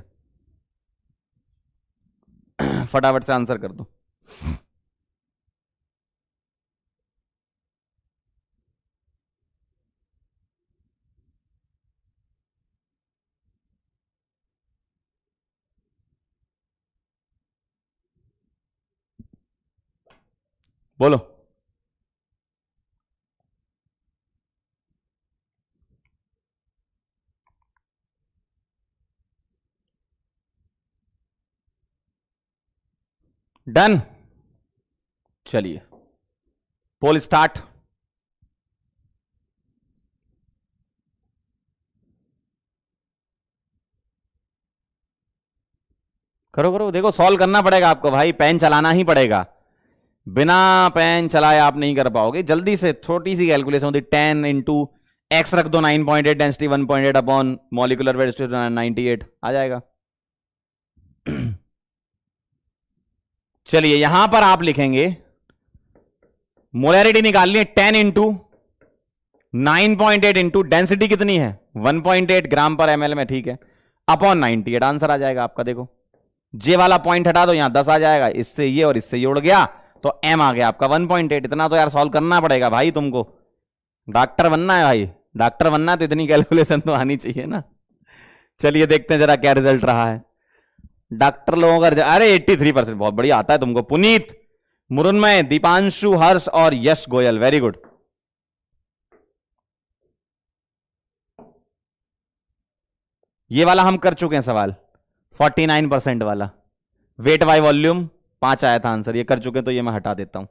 फटाफट से आंसर कर दो। बोलो। डन। चलिए पोल स्टार्ट। करो करो, देखो सॉल्व करना पड़ेगा आपको भाई, पेन चलाना ही पड़ेगा, बिना पेन चलाए आप नहीं कर पाओगे। जल्दी से छोटी सी कैलकुलेशन होती, 10 इंटू एक्स रख दो 9.8, डेंसिटी 1.8 अपॉन मॉलिक्यूलर वेट 98 आ जाएगा। चलिए यहां पर आप लिखेंगे मोलैरिटी निकालनी है, 10 इंटू 9.8 इंटू डेंसिटी कितनी है 1.8 ग्राम पर एमएल में, ठीक है, अपॉन 98 आंसर आ जाएगा आपका। देखो जे वाला पॉइंट हटा दो, यहां 10 आ जाएगा, इससे ये और इससे ये उड़ गया तो एम आ गया आपका 1.8। इतना तो यार सॉल्व करना पड़ेगा भाई, तुमको डॉक्टर बनना है भाई, डॉक्टर बनना है तो इतनी कैलकुलेशन तो आनी चाहिए ना। चलिए देखते हैं जरा क्या रिजल्ट रहा है डॉक्टर लोगों का। अरे 83%, बहुत बढ़िया आता है तुमको। पुनीत, मुरुन्मय, दीपांशु, हर्ष और यश गोयल, वेरी गुड। ये वाला हम कर चुके हैं सवाल, 49% वाला वेट बाय वॉल्यूम 5 आया था आंसर, ये कर चुके, तो ये मैं हटा देता हूं,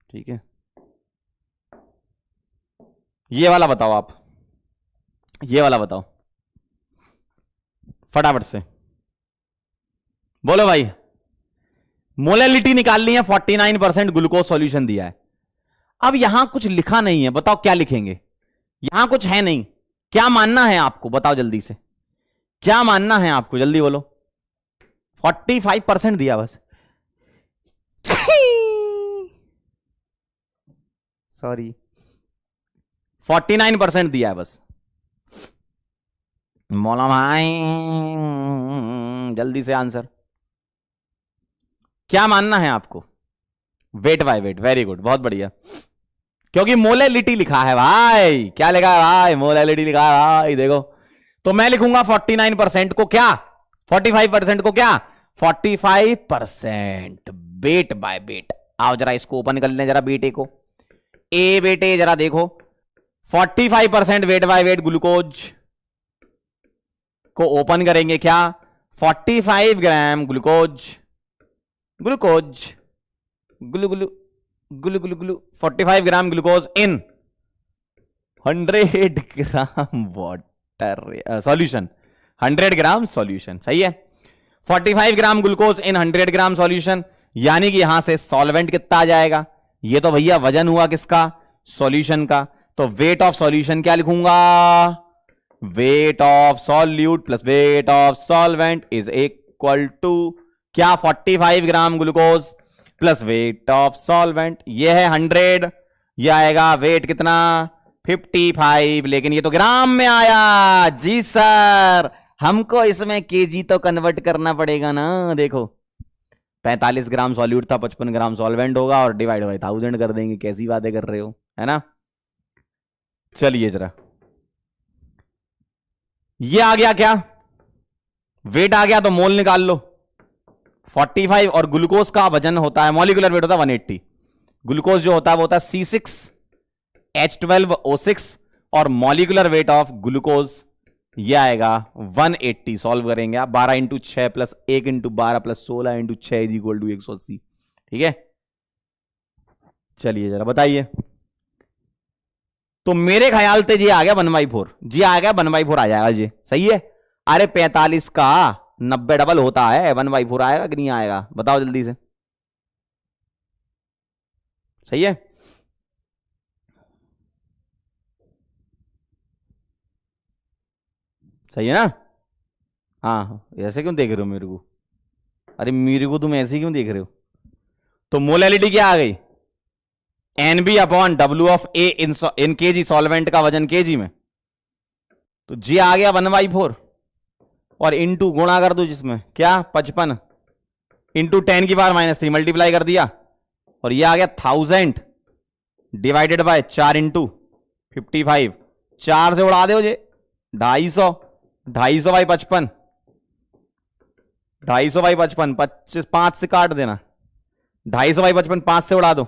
ठीक है। ये वाला बताओ आप, ये वाला बताओ फटाफट से, बोलो भाई। मोलैलिटी निकालनी है, 49% ग्लूकोज सॉल्यूशन दिया है। अब यहां कुछ लिखा नहीं है, बताओ क्या लिखेंगे, यहां कुछ है नहीं, क्या मानना है आपको, बताओ जल्दी से, क्या मानना है आपको, जल्दी बोलो। 45% दिया बस, सॉरी 49% दिया है बस। मौला भाई जल्दी से आंसर, क्या मानना है आपको, weight by weight, very good, बहुत बढ़िया, क्योंकि मोलैलिटी लिखा है भाई, क्या लिखा है भाई, मोलैलिटी लिखा है भाई, देखो। तो मैं लिखूंगा 49% को क्या, 45% को क्या, 45% वेट बाय वेट। आओ जरा इसको ओपन कर लें जरा बेटे को, ए बेटे जरा देखो, 45% वेट बाय वेट ग्लूकोज को ओपन करेंगे क्या, 45 gram glucose, glucose glue glue glue glue glue 45 gram glucose in 100 gram water solution, 100 gram solution, सही है। 45 gram glucose in 100 gram solution, यानी कि यहां से सॉल्वेंट कितना आ जाएगा, ये तो भैया वजन हुआ किसका, सॉल्यूशन का। तो वेट ऑफ सॉल्यूशन क्या लिखूंगा, weight of solute plus weight of solvent is equal to क्या, 45 gram glucose plus weight of solvent, ये है 100, ये आएगा वेट कितना 55, लेकिन ये तो ग्राम में आया जी सर, हमको इसमें केजी तो कन्वर्ट करना पड़ेगा ना। देखो 45 ग्राम सॉल्यूट था, 55 ग्राम सॉल्वेंट होगा, और डिवाइड बाय 1000 कर देंगे, कैसी बातें कर रहे हो, है ना। चलिए जरा, ये आ गया क्या, वेट आ गया, तो मोल निकाल लो 45, और ग्लूकोज का वजन होता है, मॉलिक्यूलर वेट होता है 180, ग्लूकोज जो होता है वो होता है C6H12O6, और मॉलिक्यूलर वेट ऑफ ग्लूकोज ये आएगा 180। सॉल्व करेंगे आप, 12 into 6 plus 1 into 12 plus 16 into 6 is equal to 180, ठीक है। चलिए जरा बताइए, तो मेरे ख्याल से जी आ गया 1/4, जी आ गया 1/4 आ जाएगा जी, सही है। अरे 45 का 90 डबल होता है, 1/4 आएगा कि नहीं आएगा, बताओ जल्दी से, सही है। सही है ना, हाँ ऐसे क्यों देख रहे हो मेरे को, अरे मेरे को तुम ऐसे क्यों देख रहे हो। तो मोलैलिटी क्या आ गई, NB upon W of A in KG, solvent का वजन केजी में, तो जी आ गया 1/4, और इंटू गुणा कर दो जिसमें क्या 55 इंटू 10 की पावर -3 मल्टीप्लाई कर दिया, और ये आ गया 1000 डिवाइडेड बाय 4 इंटू 55, 4 से उड़ा दो जे 250, 250 बाई 55, 250 बाई 55, 25 5 से काट देना, 250/55 5 से उड़ा दो,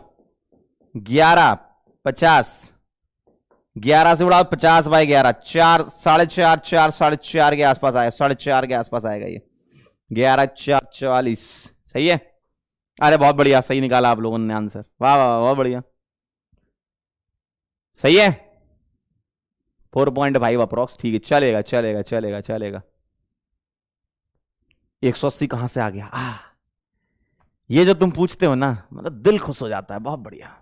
11 50, 11 से उड़ा 50/11, 4 4.5 4 4.5 के आसपास आया, 4.5 के आसपास आएगा ये, 11 4 44। सही है। अरे बहुत बढ़िया, सही निकाला आप लोगों ने आंसर, वाह वाह वाह, बहुत बढ़िया, सही है। 4.5 अप्रोक्स, ठीक है, चलेगा चलेगा चलेगा चलेगा। 180 कहां से आ गया? ये जो तुम पूछते हो ना, मतलब दिल खुश हो जाता है, बहुत बढ़िया।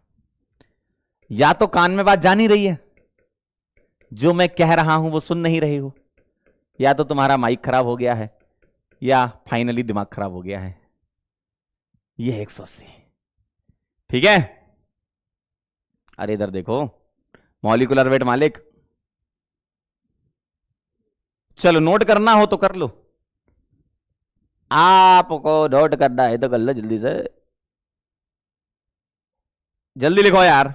या तो कान में बात जा नहीं रही है, जो मैं कह रहा हूं वो सुन नहीं रही हो, या तो तुम्हारा माइक खराब हो गया है, या फाइनली दिमाग खराब हो गया है। ये 180, ठीक है। अरे इधर देखो, मॉलिक्यूलर वेट मालिक, चलो नोट करना हो तो कर लो, आपको नोट करना है तो कर लो, जल्दी से जल्दी लिखो यार।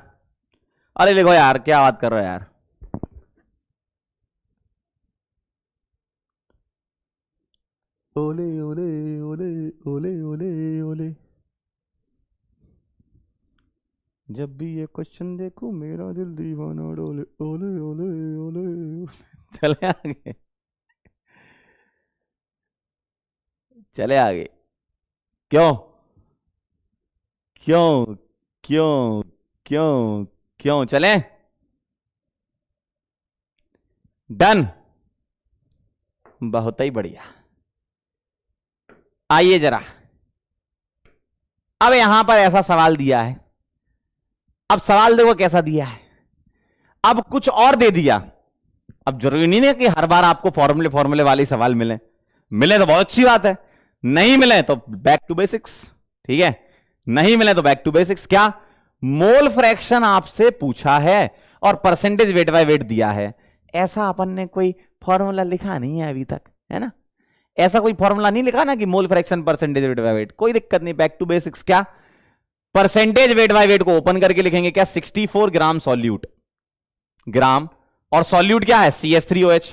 अरे लिखो यार, क्या बात कर रहे हो यार। ओले ओले ओले ओले ओले ओले, जब भी ये क्वेश्चन देखूं मेरा दिल दीवाना डोले, ओले ओले ओले, चले आगे, चले आगे। क्यों क्यों क्यों क्यों क्यों चले? डन, बहुत ही बढ़िया। आइए जरा, अब यहां पर ऐसा सवाल दिया है, अब सवाल देखो कैसा दिया है, अब कुछ और दे दिया। अब जरूरी नहीं है कि हर बार आपको फॉर्मूले फॉर्मूले वाले सवाल मिले, मिले तो बहुत अच्छी बात है, नहीं मिले तो बैक टू बेसिक्स, ठीक है। नहीं मिले तो बैक टू बेसिक्स। क्या? मोल फ्रैक्शन आपसे पूछा है और परसेंटेज वेट बाय वेट दिया है, ऐसा अपन ने कोई फॉर्मूला लिखा नहीं है अभी तक, है ना। ऐसा कोई फॉर्मूला नहीं लिखा ना कि mole fraction percentage weight by weight, कोई दिक्कत नहीं, बैक टू बेसिक्स। क्या? परसेंटेज वेट बाय वेट को ओपन करके लिखेंगे क्या? 64 ग्राम सॉल्यूट, ग्राम, और सॉल्यूट क्या है? CH3OH।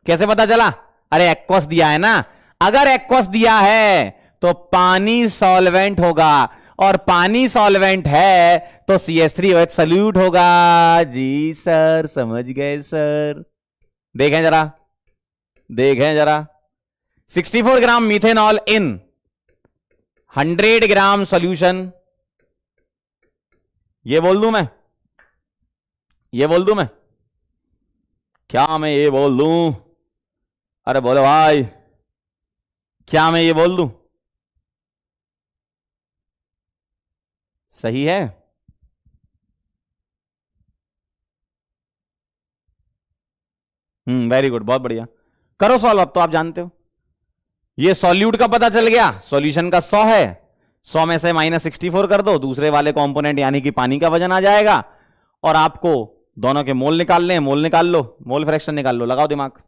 कैसे पता चला? अरे एक्वस दिया है ना, अगर एक्वस दिया है तो पानी सॉल्वेंट होगा, और पानी सॉल्वेंट है तो CH3OH सॉल्यूट होगा। जी सर, समझ गए सर। देखें जरा, देखें जरा, 64 ग्राम मिथेनॉल इन 100 ग्राम सॉल्यूशन, ये बोल दूं मैं, ये बोल दूं मैं, क्या मैं ये बोल दूं? अरे बोलो भाई, क्या मैं ये बोल दूं? सही है? वेरी गुड, बहुत बढ़िया। करो सॉल्व, अब तो आप जानते हो। ये सॉल्यूट का पता चल गया, सॉल्यूशन का 100 है, 100 में से -64 कर दो, दूसरे वाले कंपोनेंट यानी कि पानी का वजन आ जाएगा, और आपको दोनों के मोल निकालने हैं, मोल निकाल लो, मोल फ्रैक्शन निकाल लो, लगाओ दिमाग।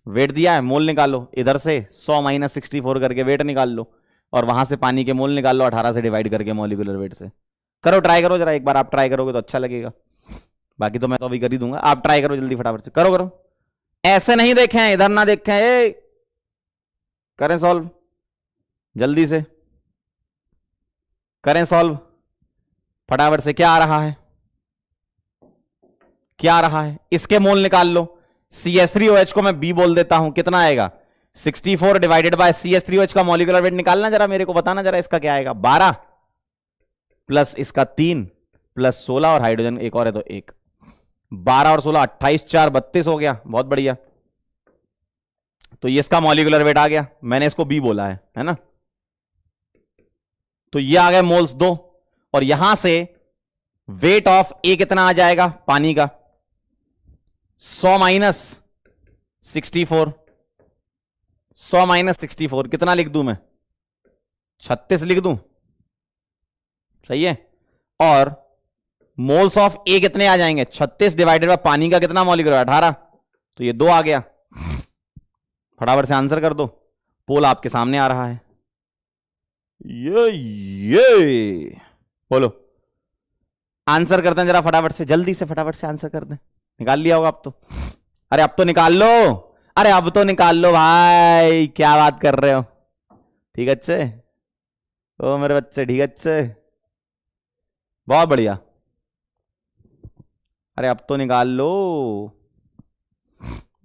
वेट दिया है, मोल निकालो, इधर से 100 - 64 करके वेट निकाल लो, और वहां से पानी के मोल निकाल लो 18 से डिवाइड करके मॉलिक्यूलर वेट से। करो, ट्राई करो जरा, एक बार आप ट्राई करोगे तो अच्छा लगेगा, बाकी तो मैं तो अभी कर ही दूंगा। आप ट्राई करो जल्दी, फटाफट से करो करो, ऐसे नहीं देखें, इधर ना देखें, करें सॉल्व जल्दी से, करें सॉल्व फटाफट से। क्या आ रहा है, क्या आ रहा है? इसके मोल निकाल लो। CH3OH को मैं B बोल देता हूं, कितना आएगा? 64 डिवाइडेड बाय CH3OH का मॉलिक्यूलर वेट निकालना, जरा मेरे को बताना जरा, इसका क्या आएगा? 12 प्लस इसका 3 प्लस 16, और हाइड्रोजन एक और है तो 1, 12 और 16 28, 4 32 हो गया, बहुत बढ़िया। तो ये इसका मॉलिक्यूलर वेट आ गया, मैंने इसको B बोला है ना। तो ये आ गए मोल्स 2, और यहां से वेट ऑफ A कितना आ जाएगा पानी का? 100 - 64, 100 - 64 कितना लिख दूं मैं? 36 लिख दूं, सही है। और मोल्स ऑफ ए कितने आ जाएंगे? 36 डिवाइडेड बाय पानी का कितना मॉलिक्यूलर? 18, तो ये 2 आ गया। फटाफट से आंसर कर दो, पोल आपके सामने आ रहा है। ये बोलो, आंसर करते हैं जरा फटाफट से, जल्दी से फटाफट से आंसर कर दें। निकाल लिया होगा अब तो, अरे अब तो निकाल लो, अरे अब तो निकाल लो भाई, क्या बात कर रहे हो? ठीक है, अच्छे ओ मेरे बच्चे, ठीक है, अच्छे, बहुत बढ़िया। अरे अब तो निकाल लो,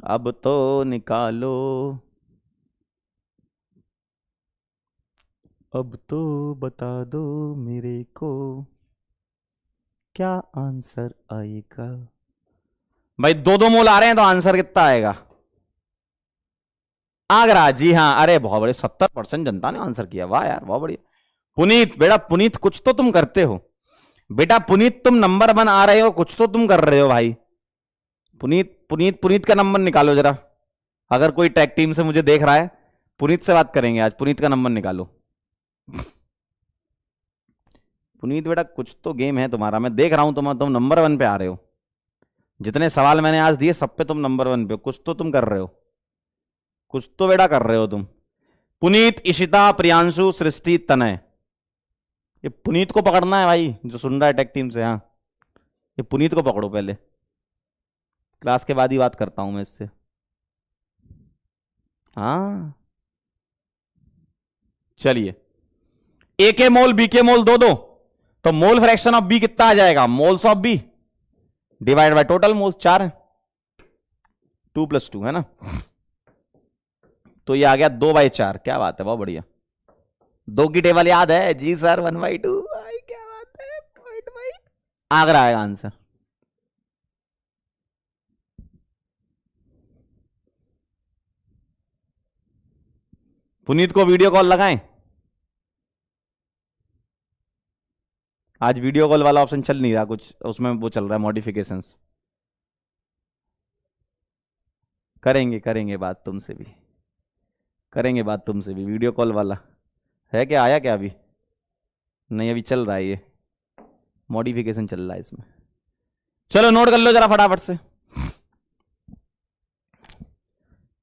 अब तो निकालो, अब तो बता दो मेरे को क्या आंसर आएगा। भाई 2-2 मोल आ रहे हैं तो आंसर कितना आएगा? आगरा, जी हाँ। अरे बहुत बड़े, 70% जनता ने आंसर किया, वाह यार बहुत बढ़िया। पुनीत बेटा, पुनीत कुछ तो तुम करते हो बेटा, पुनीत तुम नंबर 1 आ रहे हो, कुछ तो तुम कर रहे हो भाई। पुनीत पुनीत पुनीत का नंबर निकालो जरा, अगर कोई टैग टीम से मुझे देख रहा है, पुनीत से बात करेंगे आज, पुनीत का नंबर निकालो। पुनीत बेटा कुछ तो गेम है तुम्हारा, मैं देख रहा हूं, तुम नंबर 1 पे आ रहे हो, जितने सवाल मैंने आज दिए सब पे तुम नंबर 1 पे हो, कुछ तो तुम कर रहे हो, कुछ तो बेटा कर रहे हो तुम। पुनीत, इशिता, प्रियांशु, सृष्टि, तनय, ये पुनीत को पकड़ना है भाई, जो सुन रहा है टेक टीम से। हाँ, ये पुनीत को पकड़ो पहले, क्लास के बाद ही बात करता हूं मैं इससे। हाँ चलिए, ए के मोल बी के मोल 2-2, तो मोल फ्रैक्शन ऑफ बी कितना आ जाएगा? Moles of B divide by total moles, 4 है, 2 + 2 है ना, तो ये आ गया 2/4। क्या बात है, बहुत बढ़िया। 2 की टेबल याद है जी सर, 1/2, क्या बात है, पॉइंट भाई। आगरा आएगा आंसर। पुनीत को वीडियो कॉल लगाएं, आज वीडियो कॉल वाला ऑप्शन चल नहीं रहा, कुछ उसमें वो चल रहा है मॉडिफिकेशंस। करेंगे करेंगे बात तुमसे भी, करेंगे बात तुमसे भी, वीडियो कॉल वाला है क्या, आया क्या अभी? नहीं अभी चल रहा है, ये मॉडिफिकेशन चल रहा है इसमें। चलो नोट कर लो जरा फटाफट से,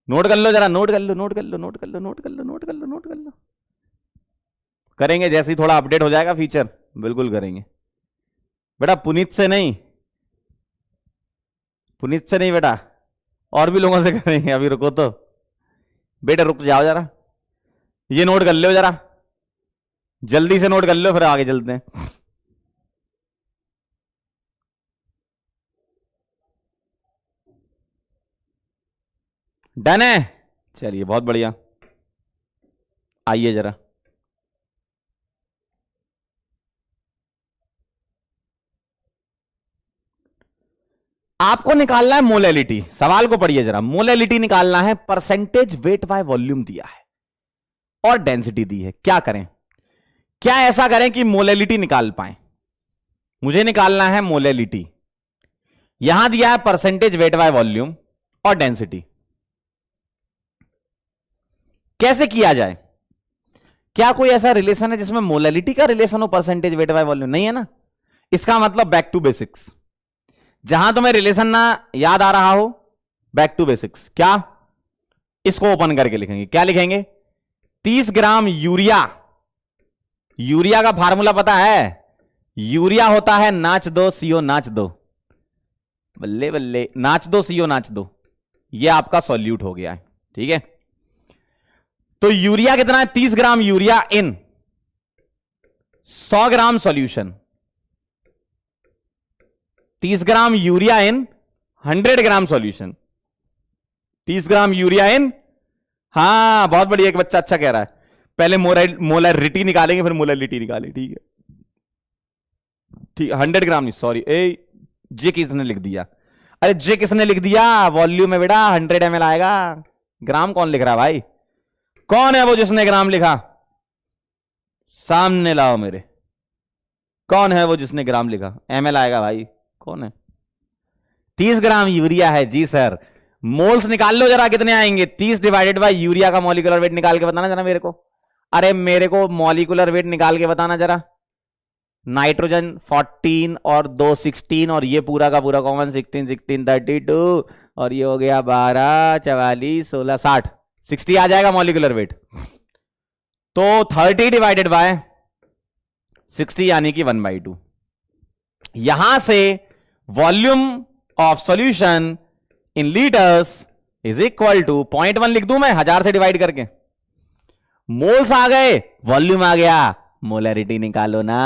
नोट कर लो जरा, नोट कर लो, नोट कर लो, नोट कर लो, नोट कर लो, नोट कर लो, नोट कर लो। करेंगे जैसे ही थोड़ा अपडेट हो जाएगा फीचर, बिल्कुल करेंगे बेटा। पुनीत से नहीं, पुनीत से नहीं बेटा, और भी लोगों से करेंगे, अभी रुको तो बेटा, रुक जाओ जरा, ये नोट कर लो जरा, जल्दी से नोट कर लो, फिर आगे चलते हैं। डन है, चलिए बहुत बढ़िया। आइए जरा, आपको निकालना है मोलैलिटी, सवाल को पढ़िए जरा। मोलैलिटी निकालना है, परसेंटेज वेट बाय वॉल्यूम दिया है और डेंसिटी दी है। क्या करें, क्या ऐसा करें कि मोलैलिटी निकाल पाए? मुझे निकालना है मोलैलिटी, यहां दिया है परसेंटेज वेट बाय वॉल्यूम और डेंसिटी। कैसे किया जाए? क्या कोई ऐसा रिलेशन है जिसमें मोलैलिटी का रिलेशन हो परसेंटेज वेट बाय वॉल्यूम? नहीं है ना, इसका मतलब बैक टू बेसिक्स। जहां तुम्हें रिलेशन ना याद आ रहा हो, बैक टू बेसिक्स। क्या? इसको ओपन करके लिखेंगे, क्या लिखेंगे? 30 ग्राम यूरिया, यूरिया का फार्मूला पता है? यूरिया होता है नाच दो सीओ नाच दो, बल्ले बल्ले, नाच दो सीओ नाच दो, ये आपका सॉल्यूट हो गया है, ठीक है। तो यूरिया कितना है? 30 gram urea in 100 gram solution, 30 gram urea in 100 gram solution, 30 gram urea in, हाँ बहुत बढ़िया, एक बच्चा अच्छा कह रहा है, पहले मोलैरिटी निकालेंगे फिर मोलैलिटी निकालेंगे, ठीक है ठीक। 100 ग्राम नहीं, सॉरी, जे किसने लिख दिया? अरे जे किसने लिख दिया? वॉल्यूम में बेटा 100 ml आएगा, ग्राम कौन लिख रहा है भाई? कौन है वो जिसने ग्राम लिखा? सामने लाओ मेरे, कौन है वो जिसने ग्राम लिखा? ml आएगा भाई, कौन है? 30 ग्राम यूरिया है जी सर। मोल्स निकाल लो जरा, कितने आएंगे? 30 डिवाइडेड बाय यूरिया का मॉलिक्यूलर वेट निकाल के बताना जरा मेरे को। अरे मेरे को मॉलिक्यूलर वेट निकाल के बताना जरा। नाइट्रोजन 14 और 2 16, और ये पूरा का पूरा कॉमन 16 16 32, और ये हो गया 12 44 16 60, 60 आ जाएगा मॉलिक्यूलर वेट। तो 30 डिवाइडेड बाय 60 यानी कि 1/2। यहां से volume of solution in litres is equal to 0.1 लिख दूं मैं 1000 से डिवाइड करके। मोल्स आ गए, वॉल्यूम आ गया, मोलैरिटी निकालो ना।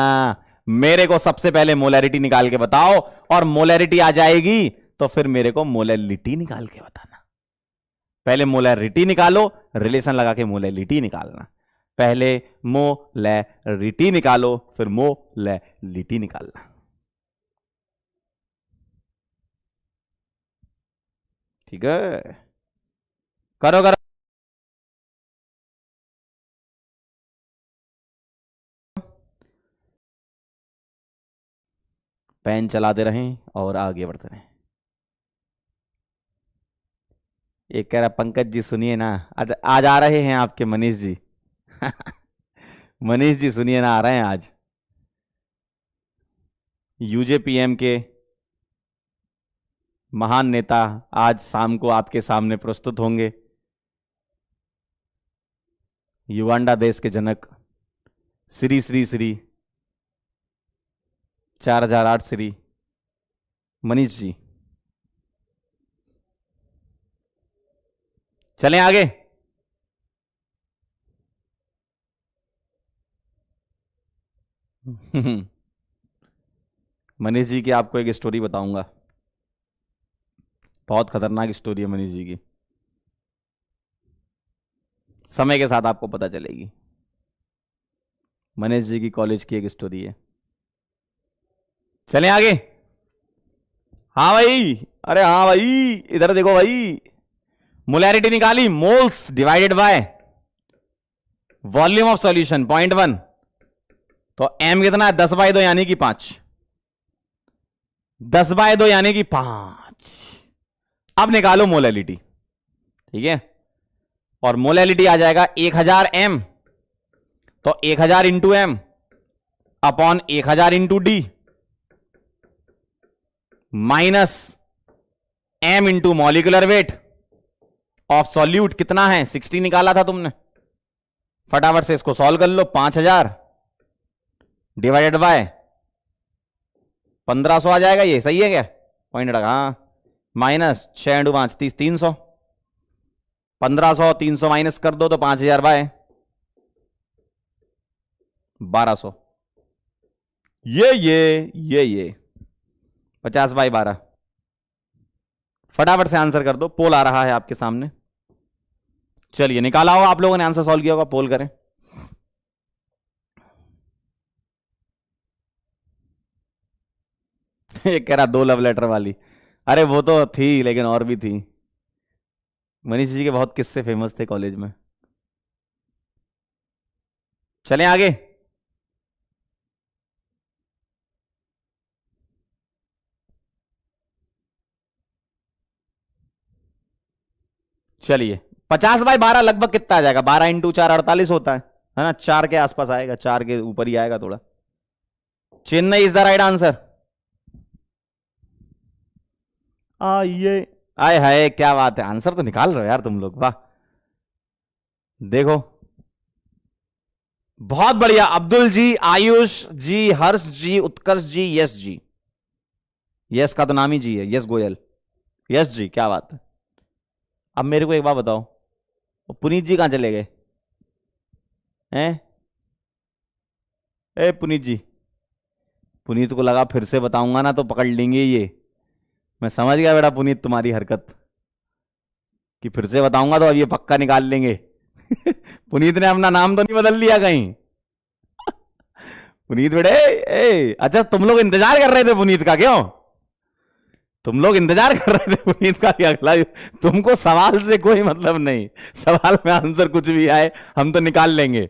मेरे को सबसे पहले मोलैरिटी निकाल के बताओ, और मोलैरिटी आ जाएगी तो फिर मेरे को मोलैलिटी निकाल के बताना। पहले मोलैरिटी निकालो, रिलेशन लगा के मोलैलिटी निकालना। पहले मोलैरिटी निकालो, फिर मोलैलिटी निकालना। ठीक है, करो करो। पेन चलाते रहें और आगे बढ़ते रहें। एक कह रहा पंकज जी सुनिए ना, आज आज आ रहे हैं आपके मनीष जी। मनीष जी सुनिए ना, आ रहे हैं आज। यूजेपीएम के महान नेता आज शाम को आपके सामने प्रस्तुत होंगे। युगांडा देश के जनक श्री श्री श्री 4008 श्री मनीष जी। चलें आगे। मनीष जी की आपको एक स्टोरी बताऊंगा, बहुत खतरनाक स्टोरी है मनीष जी की। समय के साथ आपको पता चलेगी। मनीष जी की कॉलेज की एक स्टोरी है। चलें आगे। हाँ भाई, अरे हाँ भाई, इधर देखो भाई। मोलैरिटी निकाली, moles divided by volume of solution 0.1। तो एम कितना है? 10/2 यानी कि 5। 10/2 यानी कि 5। अब निकालो मोलैलिटी। ठीक है, और मोलैलिटी आ जाएगा 1000 एम। तो 1000 into M upon 1000 into D minus M into molecular weight of solute. कितना है? 60 निकाला था तुमने। फटाफट से इसको सॉल्व कर लो। 5000 डिवाइडेड बाय 1500 आ जाएगा। ये सही है क्या? पॉइंट रखा। हाँ, माइनस 6 इंटू 5 30, 300। 1500 300 माइनस कर दो तो 5000 बाय 1200। ये 50/12। फटाफट से आंसर कर दो, पोल आ रहा है आपके सामने। चलिए निकाला होगा आप लोगों ने, आंसर सॉल्व किया होगा, पोल करें। एक कह रहा 2 लव लेटर वाली। अरे वो तो थी, लेकिन और भी थी। मनीष जी के बहुत किस्से फेमस थे कॉलेज में। चलें आगे। चलिए 50/12 लगभग कितना आ जाएगा? 12 इंटू 4 48 होता है ना? 4 के आसपास आएगा, 4 के ऊपर ही आएगा थोड़ा। Chennai is the right answer. ये आए हाय, क्या बात है, आंसर तो निकाल रहे हो यार तुम लोग, वाह। देखो बहुत बढ़िया। अब्दुल जी, आयुष जी, हर्ष जी, उत्कर्ष जी, यश जी। यश का तो नाम ही जी है, यश गोयल। यश जी क्या बात है। अब मेरे को एक बात बताओ, पुनीत जी कहां चले गए हैं? ए पुनीत जी, पुनीत को लगा फिर से बताऊंगा ना तो पकड़ लेंगे ये। मैं समझ गया बेटा पुनीत तुम्हारी हरकत, कि फिर से बताऊंगा तो अब ये पक्का निकाल लेंगे। पुनीत ने अपना नाम तो नहीं बदल लिया कहीं? पुनीत बेटे, अच्छा तुम लोग इंतजार कर रहे थे पुनीत का, क्यों? तुम लोग इंतजार कर रहे थे पुनीत का कि अगला, तुमको सवाल से कोई मतलब नहीं, सवाल में आंसर कुछ भी आए हम तो निकाल लेंगे।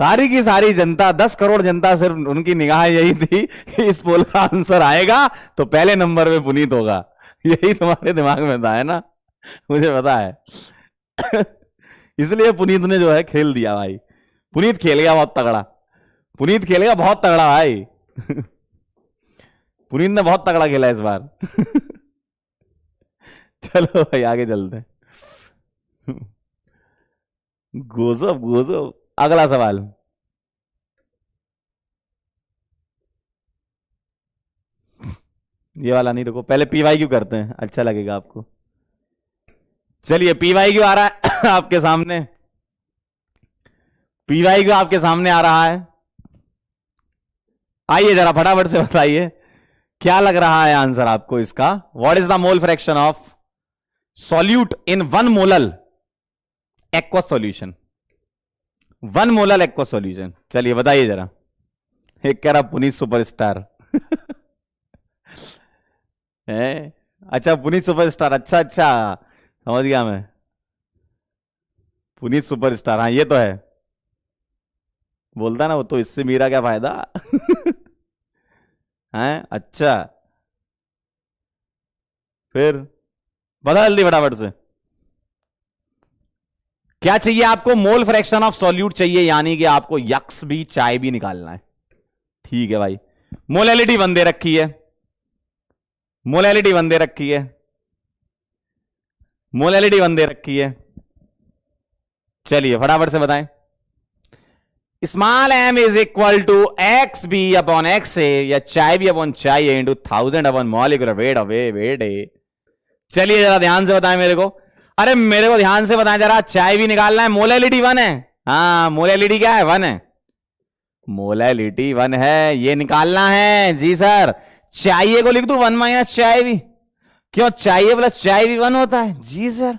सारी की सारी जनता, 10 करोड़ जनता, सिर्फ उनकी निगाह यही थी कि इस पोल का आंसर आएगा तो पहले नंबर पे पुनीत होगा। यही तुम्हारे दिमाग में था, है ना? मुझे पता है। इसलिए पुनीत ने जो है खेल दिया भाई। पुनीत खेल गया बहुत तगड़ा। पुनीत खेलेगा बहुत तगड़ा भाई। पुनीत ने बहुत तगड़ा खेला इस बार। चलो भाई आगे चलते हैं। गोजब गोजब। अगला सवाल। ये वाला नहीं, रुको पहले पीवाई क्यू करते हैं, अच्छा लगेगा आपको। चलिए पीवाई क्यू आ रहा है आपके सामने। पीवाई को आपके सामने आ रहा है। आइए जरा फटाफट से बताइए क्या लग रहा है आंसर आपको इसका। What is the mole fraction of solute in 1 molal aqua solution. 1 molal aqua solution, चलिए बताइए जरा। एक कह रहा पुनीत सुपरस्टार है। अच्छा पुनीत सुपरस्टार, अच्छा अच्छा समझ गया मैं। पुनीत सुपरस्टार, हाँ ये तो है। बोलता ना वो तो, इससे मेरा क्या फायदा है। अच्छा फिर बता जल्दी फटाफट से। क्या चाहिए आपको? मोल फ्रैक्शन ऑफ सॉल्यूट चाहिए, यानी कि आपको यक्स भी चाय भी निकालना है। ठीक है भाई, मोलैलिटी 1 दे रखी है, मोलैलिटी 1 दे रखी है, मोलैलिटी 1 दे रखी है। चलिए फटाफट से बताएं। Small M is equal to X B upon X A या chi B upon chi A into 1000 upon molecular weight of A weight A. चलिए जरा ध्यान से बताएं मेरे को। अरे मेरे को ध्यान से बताएं जरा, चाय भी निकालना है, मोलैलिटी 1 है। हाँ मोलैलिटी क्या है? 1 है, मोलैलिटी 1 है, ये निकालना है जी सर। चाहिए को लिख दू 1 माइनस चाय भी, क्यों चाहिए प्लस चाय भी 1 होता है जी सर,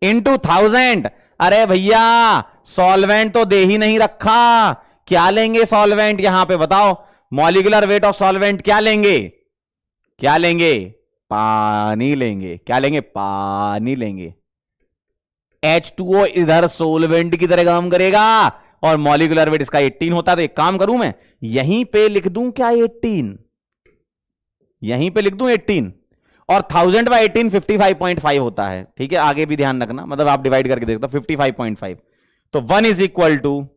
इंटू 1000। अरे भैया सॉल्वेंट तो दे ही नहीं रखा, क्या लेंगे सॉल्वेंट यहां पे बताओ? मॉलिक्यूलर वेट ऑफ सॉल्वेंट क्या लेंगे? क्या लेंगे? पानी लेंगे। क्या लेंगे? पानी लेंगे। H2O इधर सोलवेंट की तरह काम करेगा और मॉलिक्यूलर वेट इसका 18 होता है। तो एक काम करूं मैं, यहीं पे लिख दूं क्या 18, यहीं पे लिख दूं 18 और 1000 बाई 18 55.5 होता है। ठीक है, आगे भी ध्यान रखना, मतलब आप डिवाइड करके देखो 55.5। तो 1 is equal to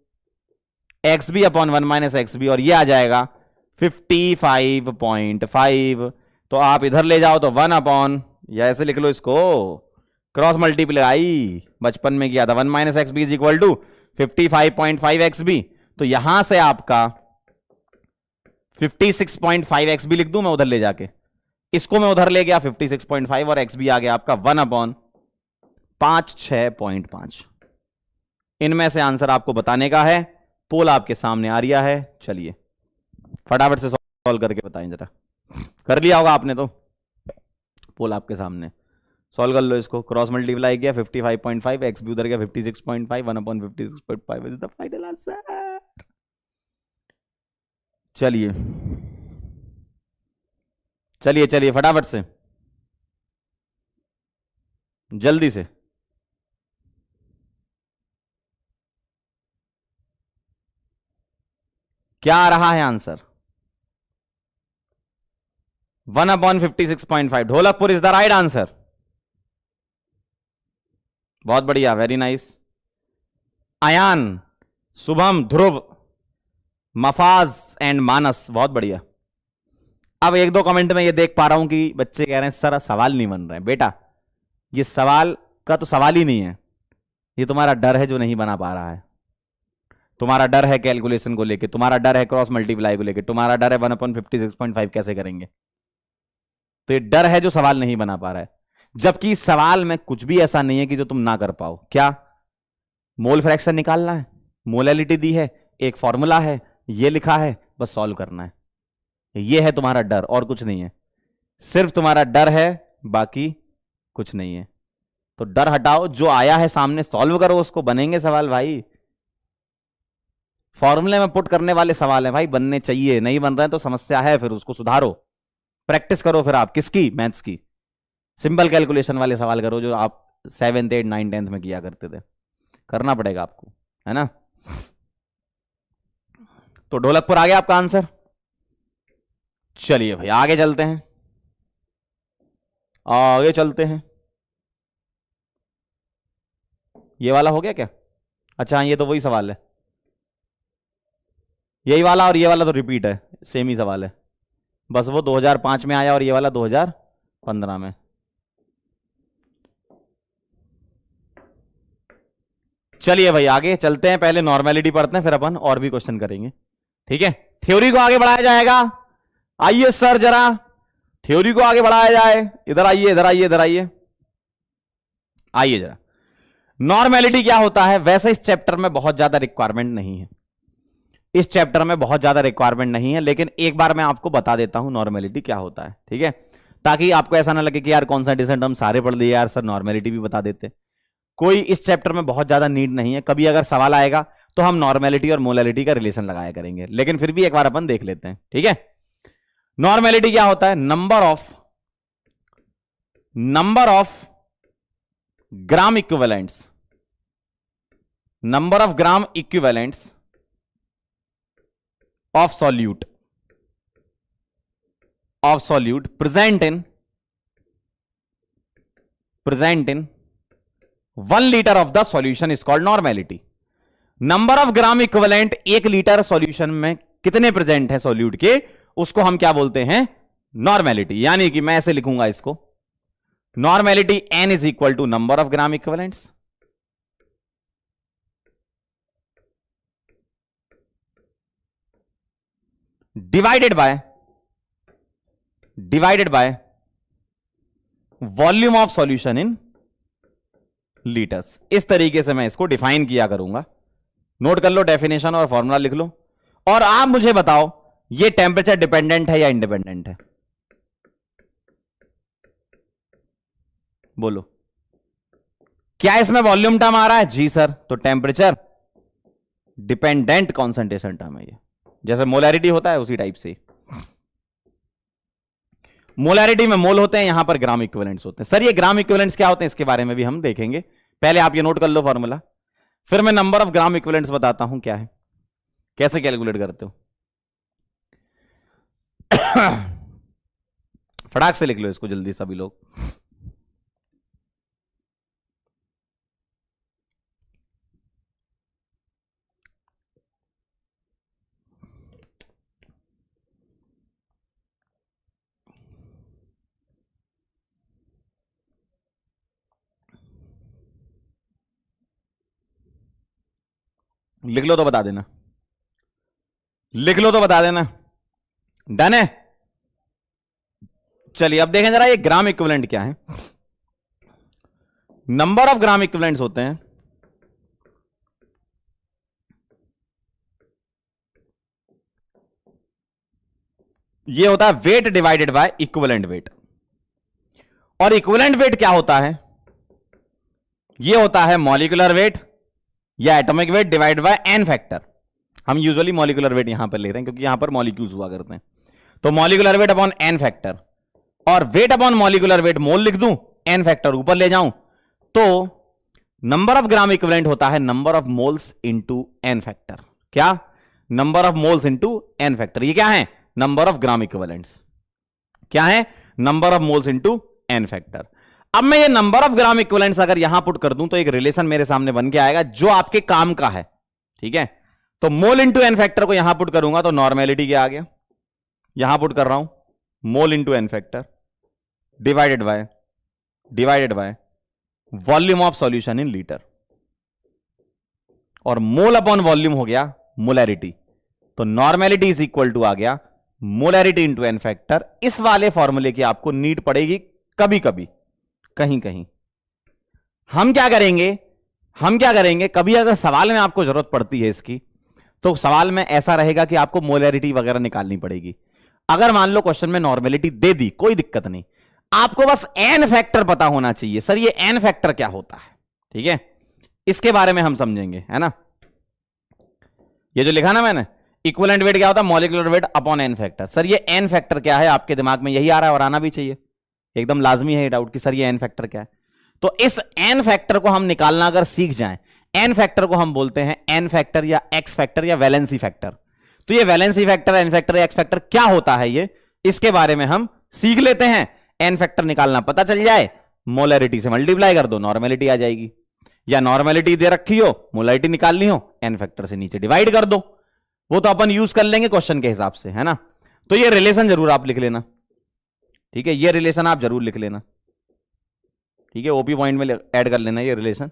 X B upon 1 minus X B और ये आ जाएगा 55.5। तो आप इधर ले जाओ तो 1 अपॉन, या ऐसे लिख लो इसको, क्रॉस मल्टीप्लाई बचपन में किया था, 1 minus X B is equal to 55.5 X B. तो यहां से आपका 56.5 एक्स बी लिख दूं मैं उधर ले जाके, इसको मैं उधर ले गया 56.5 और एक्स बी आ गया आपका 1 अपॉन 56.5। इनमें से आंसर आपको बताने का है, पोल आपके सामने आ रहा है। चलिए फटाफट से सॉल्व करके बताएं जरा। कर लिया होगा आपने तो, पोल आपके सामने, सॉल्व कर लो इसको। क्रॉस मल्टीप्लाई किया 55.5, एक्स भी उधर गया 56.5, 1 upon 56.5 is the final answer. चलिए चलिए चलिए फटाफट से, जल्दी से। क्या आ रहा है answer? 1 upon 56.5। Dholakpur is the right answer. बहुत बढ़िया, very nice. Ayaan, Shubham, Dhruv, Mafaz and Manas, बहुत बढ़िया। अब 1-2 कमेंट में ये देख पा रहा हूं कि बच्चे कह रहे हैं सर सवाल नहीं बन रहे हैं। बेटा ये सवाल का तो सवाल ही नहीं है, ये तुम्हारा डर है जो नहीं बना पा रहा है। तुम्हारा डर है कैलकुलेशन को लेके, तुम्हारा डर है क्रॉस मल्टीप्लाई को लेके, तुम्हारा डर है 1 अपॉन 56.5 कैसे करेंगे। तो ये डर है जो सवाल नहीं बना पा रहा है, जबकि सवाल में कुछ भी ऐसा नहीं है कि जो तुम ना कर पाओ। क्या? मोल फ्रैक्शन निकालना है, मोलैलिटी दी है, एक फॉर्मूला है, ये लिखा है, बस सॉल्व करना है। ये है तुम्हारा डर और कुछ नहीं है, सिर्फ तुम्हारा डर है, बाकी कुछ नहीं है। तो डर हटाओ, जो आया है सामने सॉल्व करो उसको, बनेंगे सवाल भाई। फॉर्मूले में पुट करने वाले सवाल है भाई, बनने चाहिए। नहीं बन रहे हैं तो समस्या है, फिर उसको सुधारो, प्रैक्टिस करो। फिर आप किसकी? मैथ्स की। सिंपल कैलकुलेशन वाले सवाल करो जो आप 7th 8th 9th 10th में किया करते थे, करना पड़ेगा आपको, है ना। तो ढोलकपुर आ गया आपका आंसर। चलिए भाई आगे चलते हैं, आगे चलते हैं। ये वाला हो गया क्या? अच्छा हाँ, ये तो वही सवाल है, यही वाला और ये वाला तो रिपीट है, सेम ही सवाल है, बस वो 2005 में आया और ये वाला 2015 में। चलिए भाई आगे चलते हैं, पहले नॉर्मेलिटी पढ़ते हैं, फिर अपन और भी क्वेश्चन करेंगे। ठीक है, थ्योरी को आगे बढ़ाया जाएगा। आइए सर जरा थ्योरी को आगे बढ़ाया जाए। इधर आइए, इधर आइए, इधर आइए, आइए जरा। नॉर्मेलिटी क्या होता है? वैसे इस चैप्टर में बहुत ज्यादा रिक्वायरमेंट नहीं है, इस चैप्टर में बहुत ज्यादा रिक्वायरमेंट नहीं है, लेकिन एक बार मैं आपको बता देता हूं नॉर्मेलिटी क्या होता है, ठीक है? ताकि आपको ऐसा ना लगे कि यार कॉन्सेंट्रेशन टर्म सारे पढ़ लिए यार, सर नॉर्मेलिटी भी बता देते। कोई इस चैप्टर में बहुत ज्यादा नीड नहीं है, कभी अगर सवाल आएगा तो हम नॉर्मेलिटी और मोलैलिटी का रिलेशन लगाया करेंगे, लेकिन फिर भी एक बार अपन देख लेते हैं, ठीक है? नॉर्मेलिटी क्या होता है? Number of gram equivalents, number of gram equivalents of solute present in 1 liter of the solution is called normality. Number of gram equivalent 1 litre solution में कितने प्रेजेंट है सॉल्यूट के, उसको हम क्या बोलते हैं? नॉर्मेलिटी। यानी कि मैं ऐसे लिखूंगा इसको, normality n is equal to number of gram equivalents divided by volume of solution in litres. इस तरीके से मैं इसको डिफाइन किया करूंगा। नोट कर लो डेफिनेशन और फॉर्मूला लिख लो, और आप मुझे बताओ ये टेम्परेचर डिपेंडेंट है या इंडिपेंडेंट है? बोलो, क्या इसमें वॉल्यूम टर्म आ रहा है? जी सर, तो टेम्परेचर डिपेंडेंट कॉन्सेंट्रेशन टर्म है ये, जैसे मोलैरिटी होता है उसी टाइप से। मोलैरिटी में मोल होते हैं, यहां पर ग्राम इक्विवेलेंट्स होते हैं। सर ये ग्राम इक्विवेलेंट्स क्या होते हैं, इसके बारे में भी हम देखेंगे। पहले आप ये नोट कर लो फॉर्मूला, फिर मैं नंबर ऑफ ग्राम इक्विवेलेंट्स बताता हूं क्या है, कैसे कैलकुलेट करते हो। फटाक से लिख लो इसको जल्दी सभी लोग। लिख लो तो बता देना, लिख लो तो बता देना। डन है? चलिए अब देखें जरा ये ग्राम इक्विवेलेंट क्या है। नंबर ऑफ ग्राम इक्विवेलेंट्स होते हैं ये होता है weight divided by equivalent weight. और इक्विवेलेंट वेट क्या होता है? ये होता है मॉलिक्यूलर वेट या atomic weight divide by N factor. हम यूजुअली मॉलिक्यूलर वेट यहां पर ले रहे हैं क्योंकि यहां पर मॉलिक्यूल्स हुआ करते हैं, तो molecular weight upon N factor, और weight upon molecular weight mole लिख दूं, एन फैक्टर ऊपर ले जाऊं, तो नंबर ऑफ ग्राम इक्विवेलेंट होता है number of moles into N factor. क्या? Number of moles into N factor. ये क्या है? Number of gram equivalents. क्या है? Number of moles into N factor. अब मैं ये नंबर ऑफ ग्राम इक्विवेलेंट्स अगर यहां पुट कर दूं तो एक रिलेशन मेरे सामने बन के आएगा जो आपके काम का है, ठीक है? तो मोल इंटू एन फैक्टर को यहां पुट करूंगा तो नॉर्मेलिटी क्या आ गया, यहां पुट कर रहा हूं mole into N factor divided by volume of solution in litre, और मोल अपॉन वॉल्यूम हो गया मोलैरिटी, तो नॉर्मेलिटी इज इक्वल टू आ गया मोलैरिटी इंटू एन फैक्टर। इस वाले फॉर्मूले की आपको नीड पड़ेगी कभी कभी, कहीं कहीं। हम क्या करेंगे, कभी अगर सवाल में आपको जरूरत पड़ती है इसकी, तो सवाल में ऐसा रहेगा कि आपको मोलैरिटी वगैरह निकालनी पड़ेगी। अगर मान लो क्वेश्चन में नॉर्मेलिटी दे दी, कोई दिक्कत नहीं, आपको बस एन फैक्टर पता होना चाहिए। सर ये एन फैक्टर क्या होता है, ठीक है? इसके बारे में हम समझेंगे, है ना? ये जो लिखा ना मैंने, इक्विवेलेंट वेट क्या होता है? Molecular weight upon N factor. Sir ये एन फैक्टर क्या है? आपके दिमाग में यही आ रहा है और आना भी चाहिए, एकदम लाजमी है ये डाउट कि सर ये एन फैक्टर क्या है। तो इस एन फैक्टर को हम निकालना अगर सीख जाएं, एन फैक्टर को हम बोलते हैं एन फैक्टर या एक्स फैक्टर या वैलेंसी फैक्टर। तो ये वैलेंसी फैक्टर, एन फैक्टर या एक्स फैक्टर क्या होता है, ये इसके बारे में हम सीख लेते हैं। एन फैक्टर निकालना पता चल जाए, मोलैरिटी से मल्टीप्लाई कर दो, नॉर्मेलिटी आ जाएगी। या नॉर्मेलिटी दे रखी हो, मोलैरिटी निकालनी हो, एन फैक्टर से नीचे डिवाइड कर दो। वो तो अपन यूज कर लेंगे क्वेश्चन के हिसाब से, है ना? तो ये रिलेशन जरूर आप लिख लेना, ठीक है? ये रिलेशन आप जरूर लिख लेना, ठीक है? ओपी पॉइंट में ऐड कर लेना ये रिलेशन।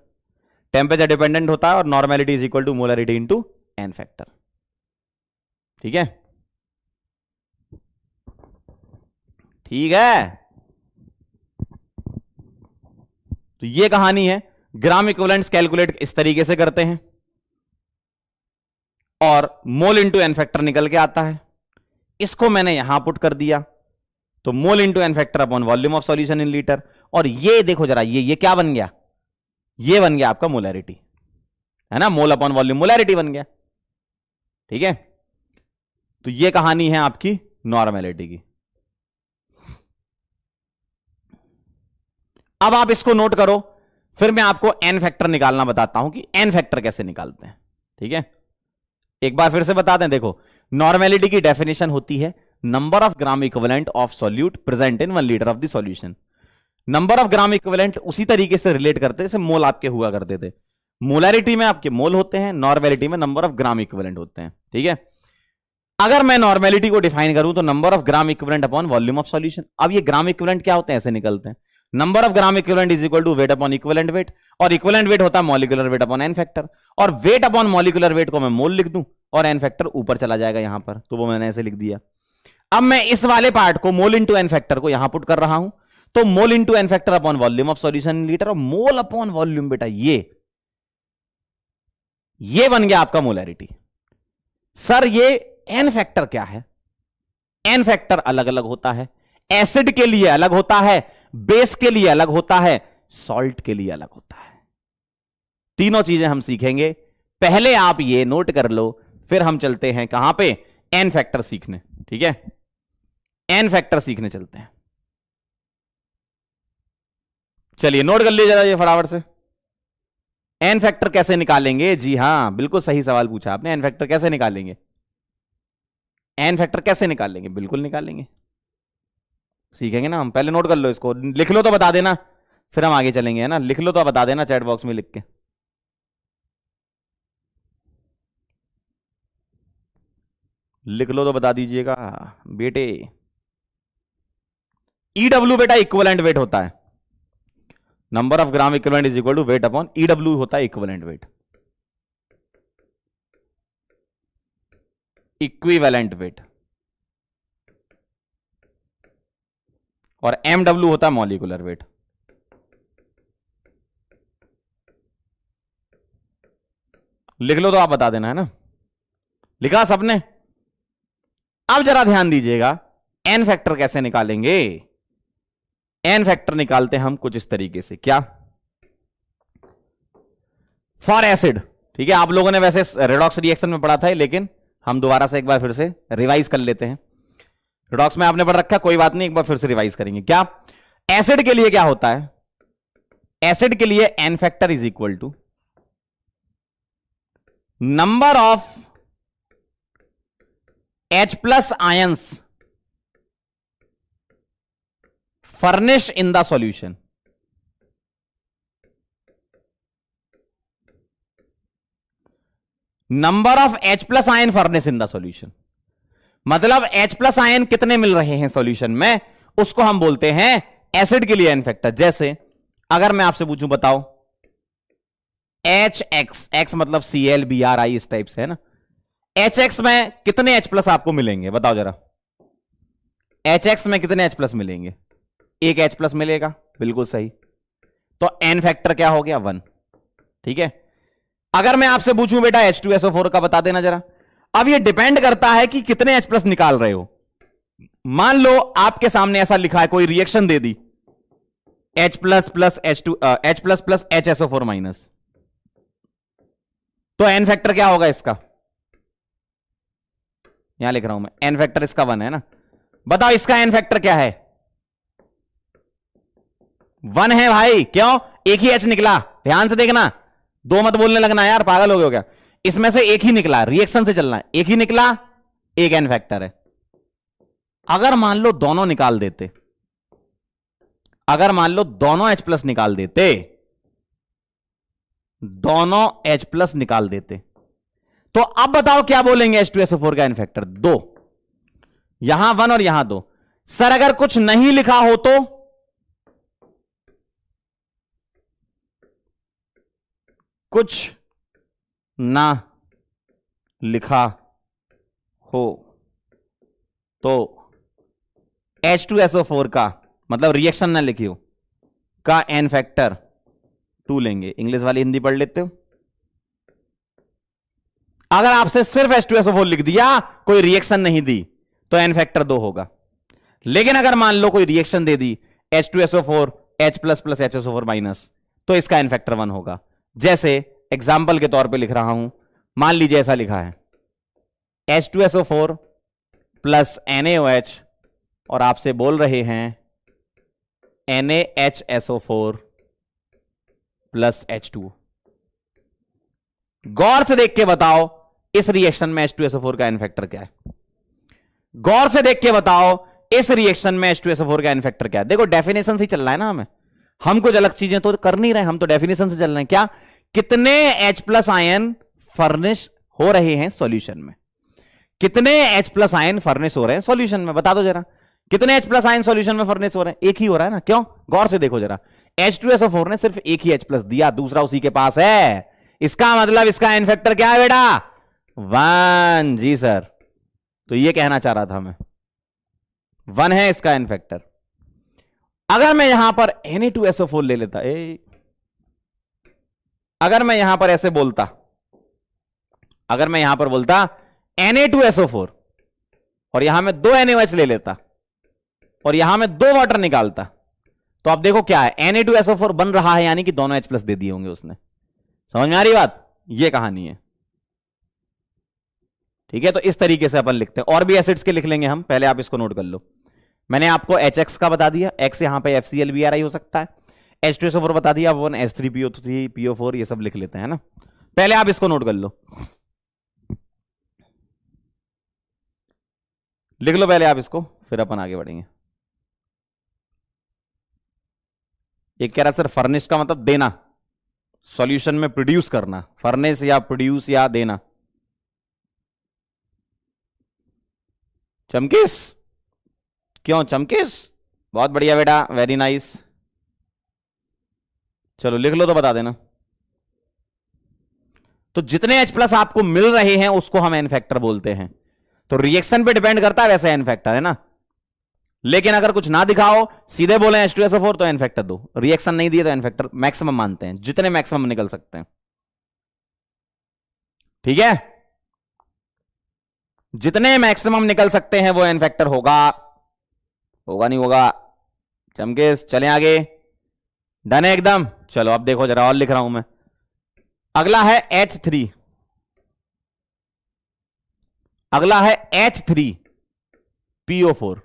टेम्परेचर डिपेंडेंट होता है और normality is equal to molarity into N factor, ठीक है? ठीक है, तो ये कहानी है ग्राम इक्विवेलेंट्स कैलकुलेट इस तरीके से करते हैं और मोल इंटू एन फैक्टर निकल के आता है। इसको मैंने यहां पुट कर दिया तो mole into N factor upon volume of solution in litre. और ये देखो जरा, ये क्या बन गया? ये बन गया आपका मोलैरिटी, है ना, मोल अपॉन वॉल्यूम मोलैरिटी बन गया। ठीक है, तो ये कहानी है आपकी नॉर्मेलिटी की। अब आप इसको नोट करो, फिर मैं आपको एन फैक्टर निकालना बताता हूं कि एन फैक्टर कैसे निकालते हैं। ठीक है, एक बार फिर से बता दें, देखो नॉर्मेलिटी की डेफिनेशन होती है number of gram equivalent of solute present in 1 litre of the solution. Number of gram equivalent उसी तरीके से रिलेट करते जैसे मोल आपके हुआ करते थे। मोलैरिटी में आपके मोल होते हैं, नॉर्मेलिटी में नंबर ऑफ ग्राम इक्विवेलेंट होते हैं। ठीक है, अगर मैं नॉर्मेलिटी को डिफाइन करूं तो number of gram equivalent upon volume of solution. अब ये ग्राम इक्विवेलेंट क्या होते हैं, ऐसे निकलते हैं, number of gram equivalent is equal to weight upon equivalent weight, और इक्विवेलेंट वेट होता है molecular weight upon N factor, और वेट अपॉन मॉलिक्यूलर वेट को मैं मोल लिख दूं और एन फैक्टर ऊपर चला जाएगा यहां पर, तो वो मैंने ऐसे लिख दिया। अब मैं इस वाले पार्ट को मोल इंटू एन फैक्टर को यहां पुट कर रहा हूं, तो mole into N factor upon volume of solution in litre, और मोल अपॉन वॉल्यूम बेटा ये बन गया आपका मोलैरिटी। सर ये एन फैक्टर क्या है? एन फैक्टर अलग अलग होता है, एसिड के लिए अलग होता है, बेस के लिए अलग होता है, सॉल्ट के लिए अलग होता है। तीनों चीजें हम सीखेंगे, पहले आप ये नोट कर लो, फिर हम चलते हैं कहां पे, एन फैक्टर सीखने। ठीक है, एन फैक्टर सीखने चलते हैं। चलिए नोट कर लीजिए जरा ये फटाफट से, एन फैक्टर कैसे निकालेंगे। जी हां, बिल्कुल सही सवाल पूछा आपने, एन फैक्टर कैसे निकालेंगे, एन फैक्टर कैसे निकालेंगे, बिल्कुल निकालेंगे, सीखेंगे ना हम। पहले नोट कर लो इसको, लिख लो तो बता देना, फिर हम आगे चलेंगे, है ना। लिख लो तो बता देना चैट बॉक्स में लिख के, लिख लो तो बता दीजिएगा बेटे। ईडब्ल्यू बेटा इक्विवेलेंट वेट होता है, number of gram equivalent is equal to weight upon EW होता है इक्विवेलेंट वेट, इक्विवेलेंट वेट, और एमडब्ल्यू होता है मॉलिक्यूलर वेट। लिख लो तो आप बता देना, है ना। लिखा सबने? अब जरा ध्यान दीजिएगा, एन फैक्टर कैसे निकालेंगे। एन फैक्टर निकालते हैं हम कुछ इस तरीके से, क्या, फॉर एसिड। ठीक है, आप लोगों ने वैसे रेडॉक्स रिएक्शन में पढ़ा था, लेकिन हम दोबारा से एक बार फिर से रिवाइज कर लेते हैं। रेडॉक्स में आपने पढ़ रखा, कोई बात नहीं, एक बार फिर से रिवाइज करेंगे। क्या, एसिड के लिए क्या होता है, एसिड के लिए N factor is equal to number of H plus ions furnished in the solution. Number of H plus ion furnished in the solution, मतलब H plus ion कितने मिल रहे हैं सॉल्यूशन में, उसको हम बोलते हैं एसिड के लिए एन फैक्टर। जैसे अगर मैं आपसे पूछूं, बताओ HX, X मतलब ClBrI इस टाइप से, है ना। HX में कितने H प्लस आपको मिलेंगे, बताओ जरा। HX में कितने H प्लस मिलेंगे, एक H प्लस मिलेगा, बिल्कुल सही। तो एन फैक्टर क्या हो गया, 1। ठीक है, अगर मैं आपसे पूछूं बेटा H2SO4 का बता देना जरा। अब ये डिपेंड करता है कि कितने H प्लस निकाल रहे हो। मान लो आपके सामने ऐसा लिखा है, कोई रिएक्शन दे दी, H plus plus H plus plus HSO4 minus, तो एन फैक्टर क्या होगा इसका, यहां लिख रहा हूं मैं, एन फैक्टर इसका 1 है ना। बताओ इसका एन फैक्टर क्या है, 1 है भाई। क्यों, एक ही H निकला, ध्यान से देखना, दो मत बोलने लगना यार, पागल हो गए हो क्या। इसमें से एक ही निकला, रिएक्शन से चलना है, एक ही निकला, एक एन फैक्टर है। अगर मान लो दोनों निकाल देते, अगर मान लो दोनों H प्लस निकाल देते, दोनों H प्लस निकाल देते, तो अब बताओ क्या बोलेंगे H2SO4 का एन फैक्टर, 2। यहां 1 और यहां 2। सर अगर कुछ नहीं लिखा हो तो, कुछ ना लिखा हो तो H2SO4 का, मतलब रिएक्शन ना लिखी हो, का एन फैक्टर 2 लेंगे। इंग्लिश वाली हिंदी पढ़ लेते हो। अगर आपसे सिर्फ H2SO4 लिख दिया, कोई रिएक्शन नहीं दी, तो एन फैक्टर 2 होगा। लेकिन अगर मान लो कोई रिएक्शन दे दी H2SO4 H plus plus HSO4 minus, तो इसका एन फैक्टर 1 होगा। जैसे एग्जाम्पल के तौर पे लिख रहा हूं, मान लीजिए ऐसा लिखा है H2SO4 प्लस NaOH और आपसे बोल रहे हैं NaHSO4 प्लस H2O। गौर से देख के बताओ इस रिएक्शन में H2SO4 का एन फैक्टर क्या है। गौर से देख के बताओ इस रिएक्शन में H2SO4 का एन फैक्टर क्या है। देखो डेफिनेशन से ही चल रहा है ना, हम कुछ अलग चीजें तो कर नहीं रहे, हम तो डेफिनेशन से चल रहे हैं। क्या, कितने H प्लस आयन फर्निश हो रहे हैं सॉल्यूशन में, कितने H प्लस आयन फर्निश हो रहे हैं सॉल्यूशन में, बता दो जरा। कितने H प्लस आयन सॉल्यूशन में फर्निश हो रहे हैं? एक ही हो रहा है ना। क्यों? गौर से देखो जरा, H2SO4 ने सिर्फ एक ही H प्लस दिया, दूसरा उसी के पास है। इसका मतलब इसका एन फैक्टर क्या है बेटा? 1। जी सर, तो ये कहना चाह रहा था मैं, 1 है इसका एन फैक्टर। अगर मैं यहां पर Na2SO4 ले लेता, अगर मैं यहां पर ऐसे बोलता, अगर मैं यहां पर बोलता Na2SO4 और यहां में 2 NaOH ले लेता और यहां में 2 वाटर निकालता, तो आप देखो क्या है, Na2SO4 बन रहा है, यानी कि दोनों H प्लस दे दिए होंगे उसने। समझ में आ रही बात? ये कहानी है। ठीक है, तो इस तरीके से अपन लिखते हैं। और भी एसिड्स के लिख लेंगे हम, पहले आप इसको नोट कर लो। मैंने आपको HX का बता दिया, X यहां पे FClBrI हो सकता है। H2SO4 बता दिया, 1H3PO3 PO4 ये सब लिख लेते हैं ना। पहले आप इसको नोट कर लो, लिख लो पहले आप इसको, फिर अपन आगे बढ़ेंगे। एक कह रहा सर फर्निश का मतलब देना, सॉल्यूशन में प्रोड्यूस करना, फर्नेस या प्रोड्यूस या देना। चमकिस, क्यों चमकिस? बहुत बढ़िया बेटा, वेरी नाइस। चलो लिख लो तो बता देना। तो जितने H प्लस आपको मिल रहे हैं उसको हम एन फैक्टर बोलते हैं। तो रिएक्शन पे डिपेंड करता है वैसे एन फैक्टर है ना। लेकिन अगर कुछ ना दिखाओ, सीधे बोले H2SO4 तो एन फैक्टर 2, रिएक्शन नहीं दिए तो एन फैक्टर मैक्सिमम मानते हैं, जितने मैक्सिमम निकल सकते हैं। ठीक है, जितने मैक्सिमम निकल सकते हैं वो एन फैक्टर होगा। होगा नहीं होगा? चमकेश, चलें आगे। डन है एकदम। चलो अब देखो जरा, और लिख रहा हूं मैं। अगला है H3, अगला है H3PO4।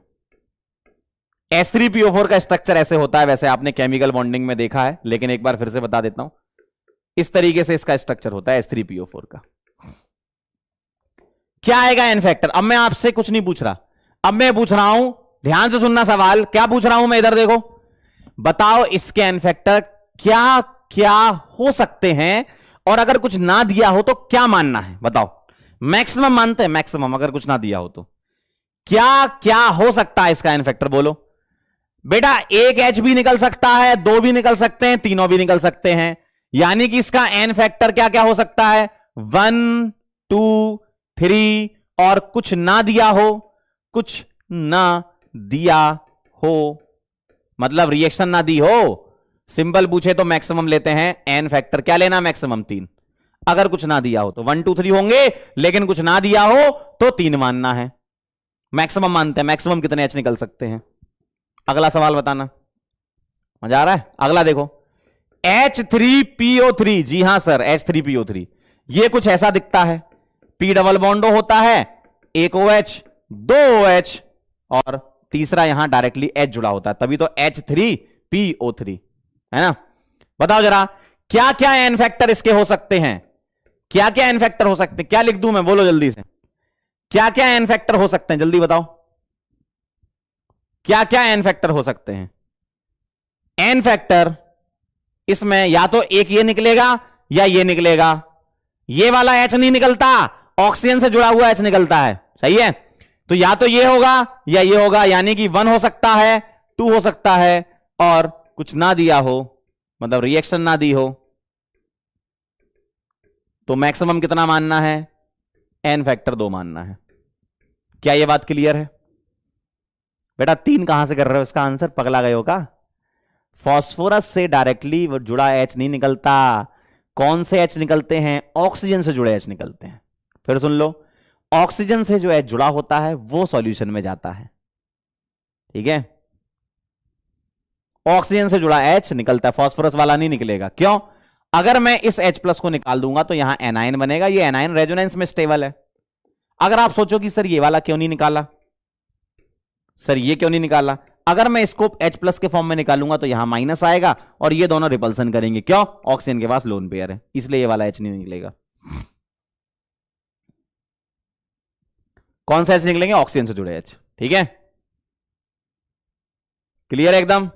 H3PO4 का स्ट्रक्चर ऐसे होता है, वैसे आपने केमिकल बॉन्डिंग में देखा है, लेकिन एक बार फिर से बता देता हूं। इस तरीके से इसका स्ट्रक्चर होता है H3PO4 का। क्या आएगा एन फैक्टर? अब मैं आपसे कुछ नहीं पूछ रहा, अब मैं पूछ रहा हूं, ध्यान से सुनना सवाल। क्या पूछ रहा हूं मैं? इधर देखो, बताओ इसके एन फैक्टर क्या क्या हो सकते हैं, और अगर कुछ ना दिया हो तो क्या मानना है? बताओ। मैक्सिमम मानते हैं, मैक्सिमम अगर कुछ ना दिया हो तो क्या क्या हो सकता है इसका एन फैक्टर? बोलो बेटा। एक H भी निकल सकता है, 2 भी निकल सकते हैं, तीनों भी निकल सकते हैं, यानी कि इसका एन फैक्टर क्या क्या हो सकता है? 1, 2, 3, और कुछ ना दिया हो, कुछ ना दिया हो मतलब रिएक्शन ना दी हो। सिंपल पूछे तो मैक्सिमम लेते हैं, एन फैक्टर क्या लेना? मैक्सिमम 3। अगर कुछ ना दिया हो तो 1, 2, 3 होंगे, लेकिन कुछ ना दिया हो तो 3 मानना है। मैक्सिमम मानते हैं, मैक्सिमम कितने H निकल सकते हैं? अगला सवाल बताना, मजा आ रहा है? अगला देखो, H3PO3। जी हां सर, H3PO3 ये कुछ ऐसा दिखता है। P डबल बॉन्डो होता है, एक OH, 2 OH और तीसरा यहां डायरेक्टली H जुड़ा होता है, तभी तो H3PO3 है ना। बताओ जरा, क्या क्या एन फैक्टर इसके हो सकते हैं? क्या क्या एन फैक्टर हो सकते हैं? क्या लिख दूं मैं? बोलो जल्दी से, क्या क्या एन फैक्टर हो सकते हैं? जल्दी बताओ, क्या क्या एन फैक्टर हो सकते हैं? एन फैक्टर इसमें या तो एक ये निकलेगा या ये निकलेगा। ये वाला H नहीं निकलता, ऑक्सीजन से जुड़ा हुआ H निकलता है, सही है। तो या तो ये होगा या ये होगा, यानी कि 1 हो सकता है, 2 हो सकता है, और कुछ ना दिया हो मतलब रिएक्शन ना दी हो। तो मैक्सिमम कितना मानना है? एन फैक्टर 2 मानना है। क्या यह बात क्लियर है? बेटा 3 कहां से कर रहे हो इसका आंसर? पगला गए हो का? फास्फोरस से डायरेक्टली जुड़ा H नहीं निकलता। कौन से H निकलते हैं? ऑक्सीजन से जुड़े H निकलते हैं। फिर सुन लो, ऑक्सीजन से जो H जुड़ा होता है वो सॉल्यूशन में जाता है। ठीक है, ऑक्सीजन से जुड़ा H निकलता है, फास्फोरस वाला नहीं निकलेगा। क्यों? अगर मैं इस H+ को निकाल दूंगा तो यहां एनायन बनेगा, ये एनायन रेजोनेंस में स्टेबल है। अगर आप सोचो कि सर ये वाला क्यों नहीं निकाला, सर ये क्यों नहीं निकाला, अगर मैं इसको H+ के फॉर्म में निकालूंगा तो यहां माइनस आएगा और ये दोनों रिपल्सन करेंगे। क्यों? ऑक्सीजन के पास लोन पेयर है, इसलिए ये वाला H नहीं निकलेगा। कौन सा H निकलेंगे? ऑक्सीजन से जुड़े H। ठीक है, क्लियर है एकदम?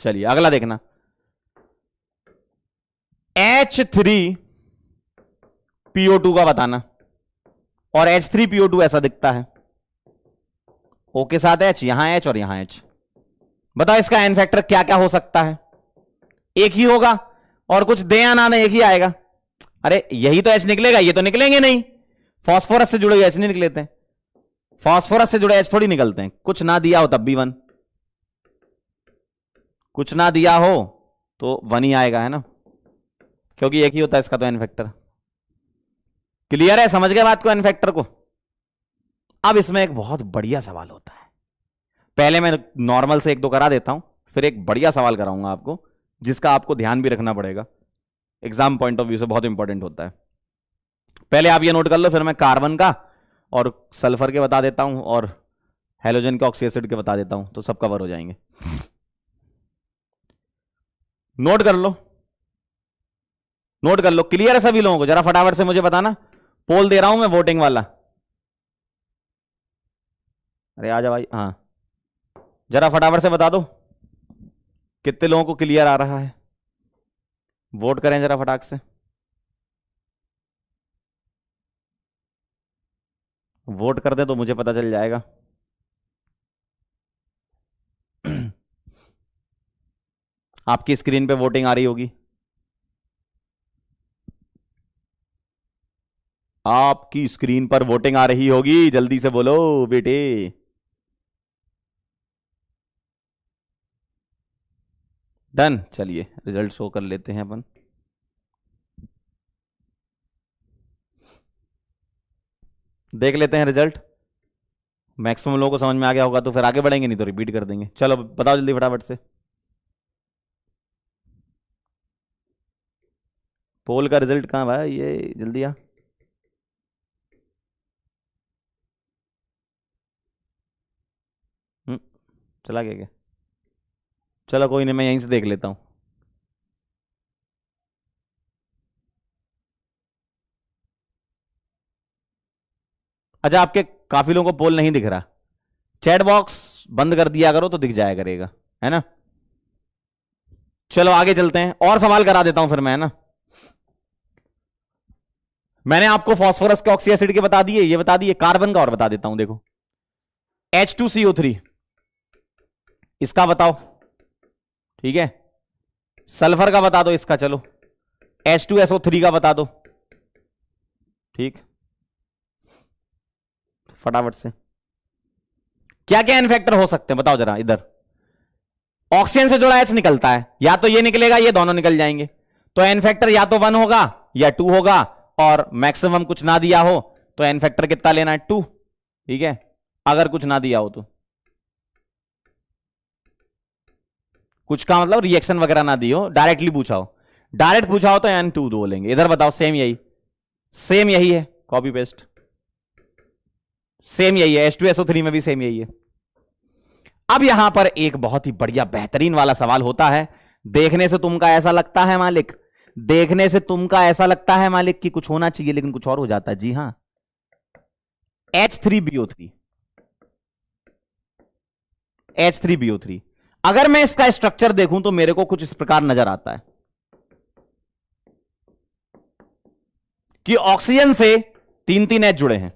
चलिए अगला देखना, H3PO2 का बताना। और H3PO2 ऐसा दिखता है, O के साथ H, यहां H और यहां H। बताओ इसका एन फैक्टर क्या क्या हो सकता है? एक ही होगा, और कुछ दे या ना एक ही आएगा। अरे यही तो H निकलेगा, ये तो निकलेंगे नहीं। फास्फोरस से जुड़े हुए H नहीं निकलेते हैं, फास्फोरस से जुड़े H थोड़ी निकलते हैं। कुछ ना दिया हो तब भी 1, कुछ ना दिया हो तो 1 ही आएगा, है ना, क्योंकि एक ही होता है इसका तो एन फैक्टर। क्लियर है? समझ गए बात को, एन फैक्टर को? अब इसमें एक बहुत बढ़िया सवाल होता है, पहले मैं नॉर्मल से 1-2 करा देता हूं, फिर एक बढ़िया सवाल कराऊंगा आपको, जिसका आपको ध्यान भी रखना पड़ेगा, एग्जाम पॉइंट ऑफ व्यू से बहुत इंपॉर्टेंट होता है। पहले आप ये नोट कर लो, फिर मैं कार्बन का और सल्फर के बता देता हूं और हेलोजन के ऑक्सी एसिड के बता देता हूं, तो सब कवर हो जाएंगे। नोट कर लो, नोट कर लो। क्लियर है सभी लोगों को? जरा फटाफट से मुझे बताना, पोल दे रहा हूं मैं वोटिंग वाला। अरे आजा भाई, हाँ जरा फटाफट से बता दो कितने लोगों को क्लियर आ रहा है, वोट करें जरा फटाक से। वोट कर दे तो मुझे पता चल जाएगा। आपकी स्क्रीन पे वोटिंग आ रही होगी, आपकी स्क्रीन पर वोटिंग आ रही होगी, जल्दी से बोलो बेटे। डन, चलिए रिजल्ट शो कर लेते हैं अपन। देख लेते हैं रिजल्ट, मैक्सिमम लोगों को समझ में आ गया होगा तो फिर आगे बढ़ेंगे, नहीं तो रिपीट कर देंगे। चलो बताओ जल्दी फटाफट से, पोल का रिजल्ट कहां भाई, ये जल्दी आ। चला गया क्या? चलो कोई नहीं, मैं यहीं से देख लेता हूं। अच्छा, आपके काफी लोगों को पोल नहीं दिख रहा, चैट बॉक्स बंद कर दिया करो तो दिख जाया करेगा, है ना। चलो आगे चलते हैं, और सवाल करा देता हूं फिर मैं, है ना। मैंने आपको फास्फोरस के ऑक्सी एसिड के बता दिए, ये बता दिए, कार्बन का और बता देता हूं। देखो H2CO3, इसका बताओ, ठीक है। सल्फर का बता दो इसका, चलो H2SO3 का बता दो, ठीक, फटाफट से। क्या क्या एन फैक्टर हो सकते हैं बताओ जरा। इधर ऑक्सीजन से जुड़ा H निकलता है, या तो ये निकलेगा, ये दोनों निकल जाएंगे, तो एन फैक्टर या तो 1 होगा या 2 होगा, और मैक्सिमम कुछ ना दिया हो तो एन फैक्टर कितना लेना है? 2, ठीक है। अगर कुछ ना दिया हो तो, कुछ का मतलब रिएक्शन वगैरह ना दी हो, डायरेक्टली पूछा हो, डायरेक्ट पूछा हो तो N2 बोलेंगे। इधर बताओ, सेम यही, सेम यही है, कॉपी पेस्ट, सेम यही है। H2SO3 में भी सेम यही है। अब यहां पर एक बहुत ही बढ़िया बेहतरीन वाला सवाल होता है, देखने से तुमका ऐसा लगता है मालिक, देखने से तुमका ऐसा लगता है मालिक कि कुछ होना चाहिए, लेकिन कुछ और हो जाता है। जी हां, H3BO3, H3BO3, अगर मैं इसका स्ट्रक्चर देखूं तो मेरे को कुछ इस प्रकार नजर आता है कि ऑक्सीजन से 3-3 H जुड़े हैं,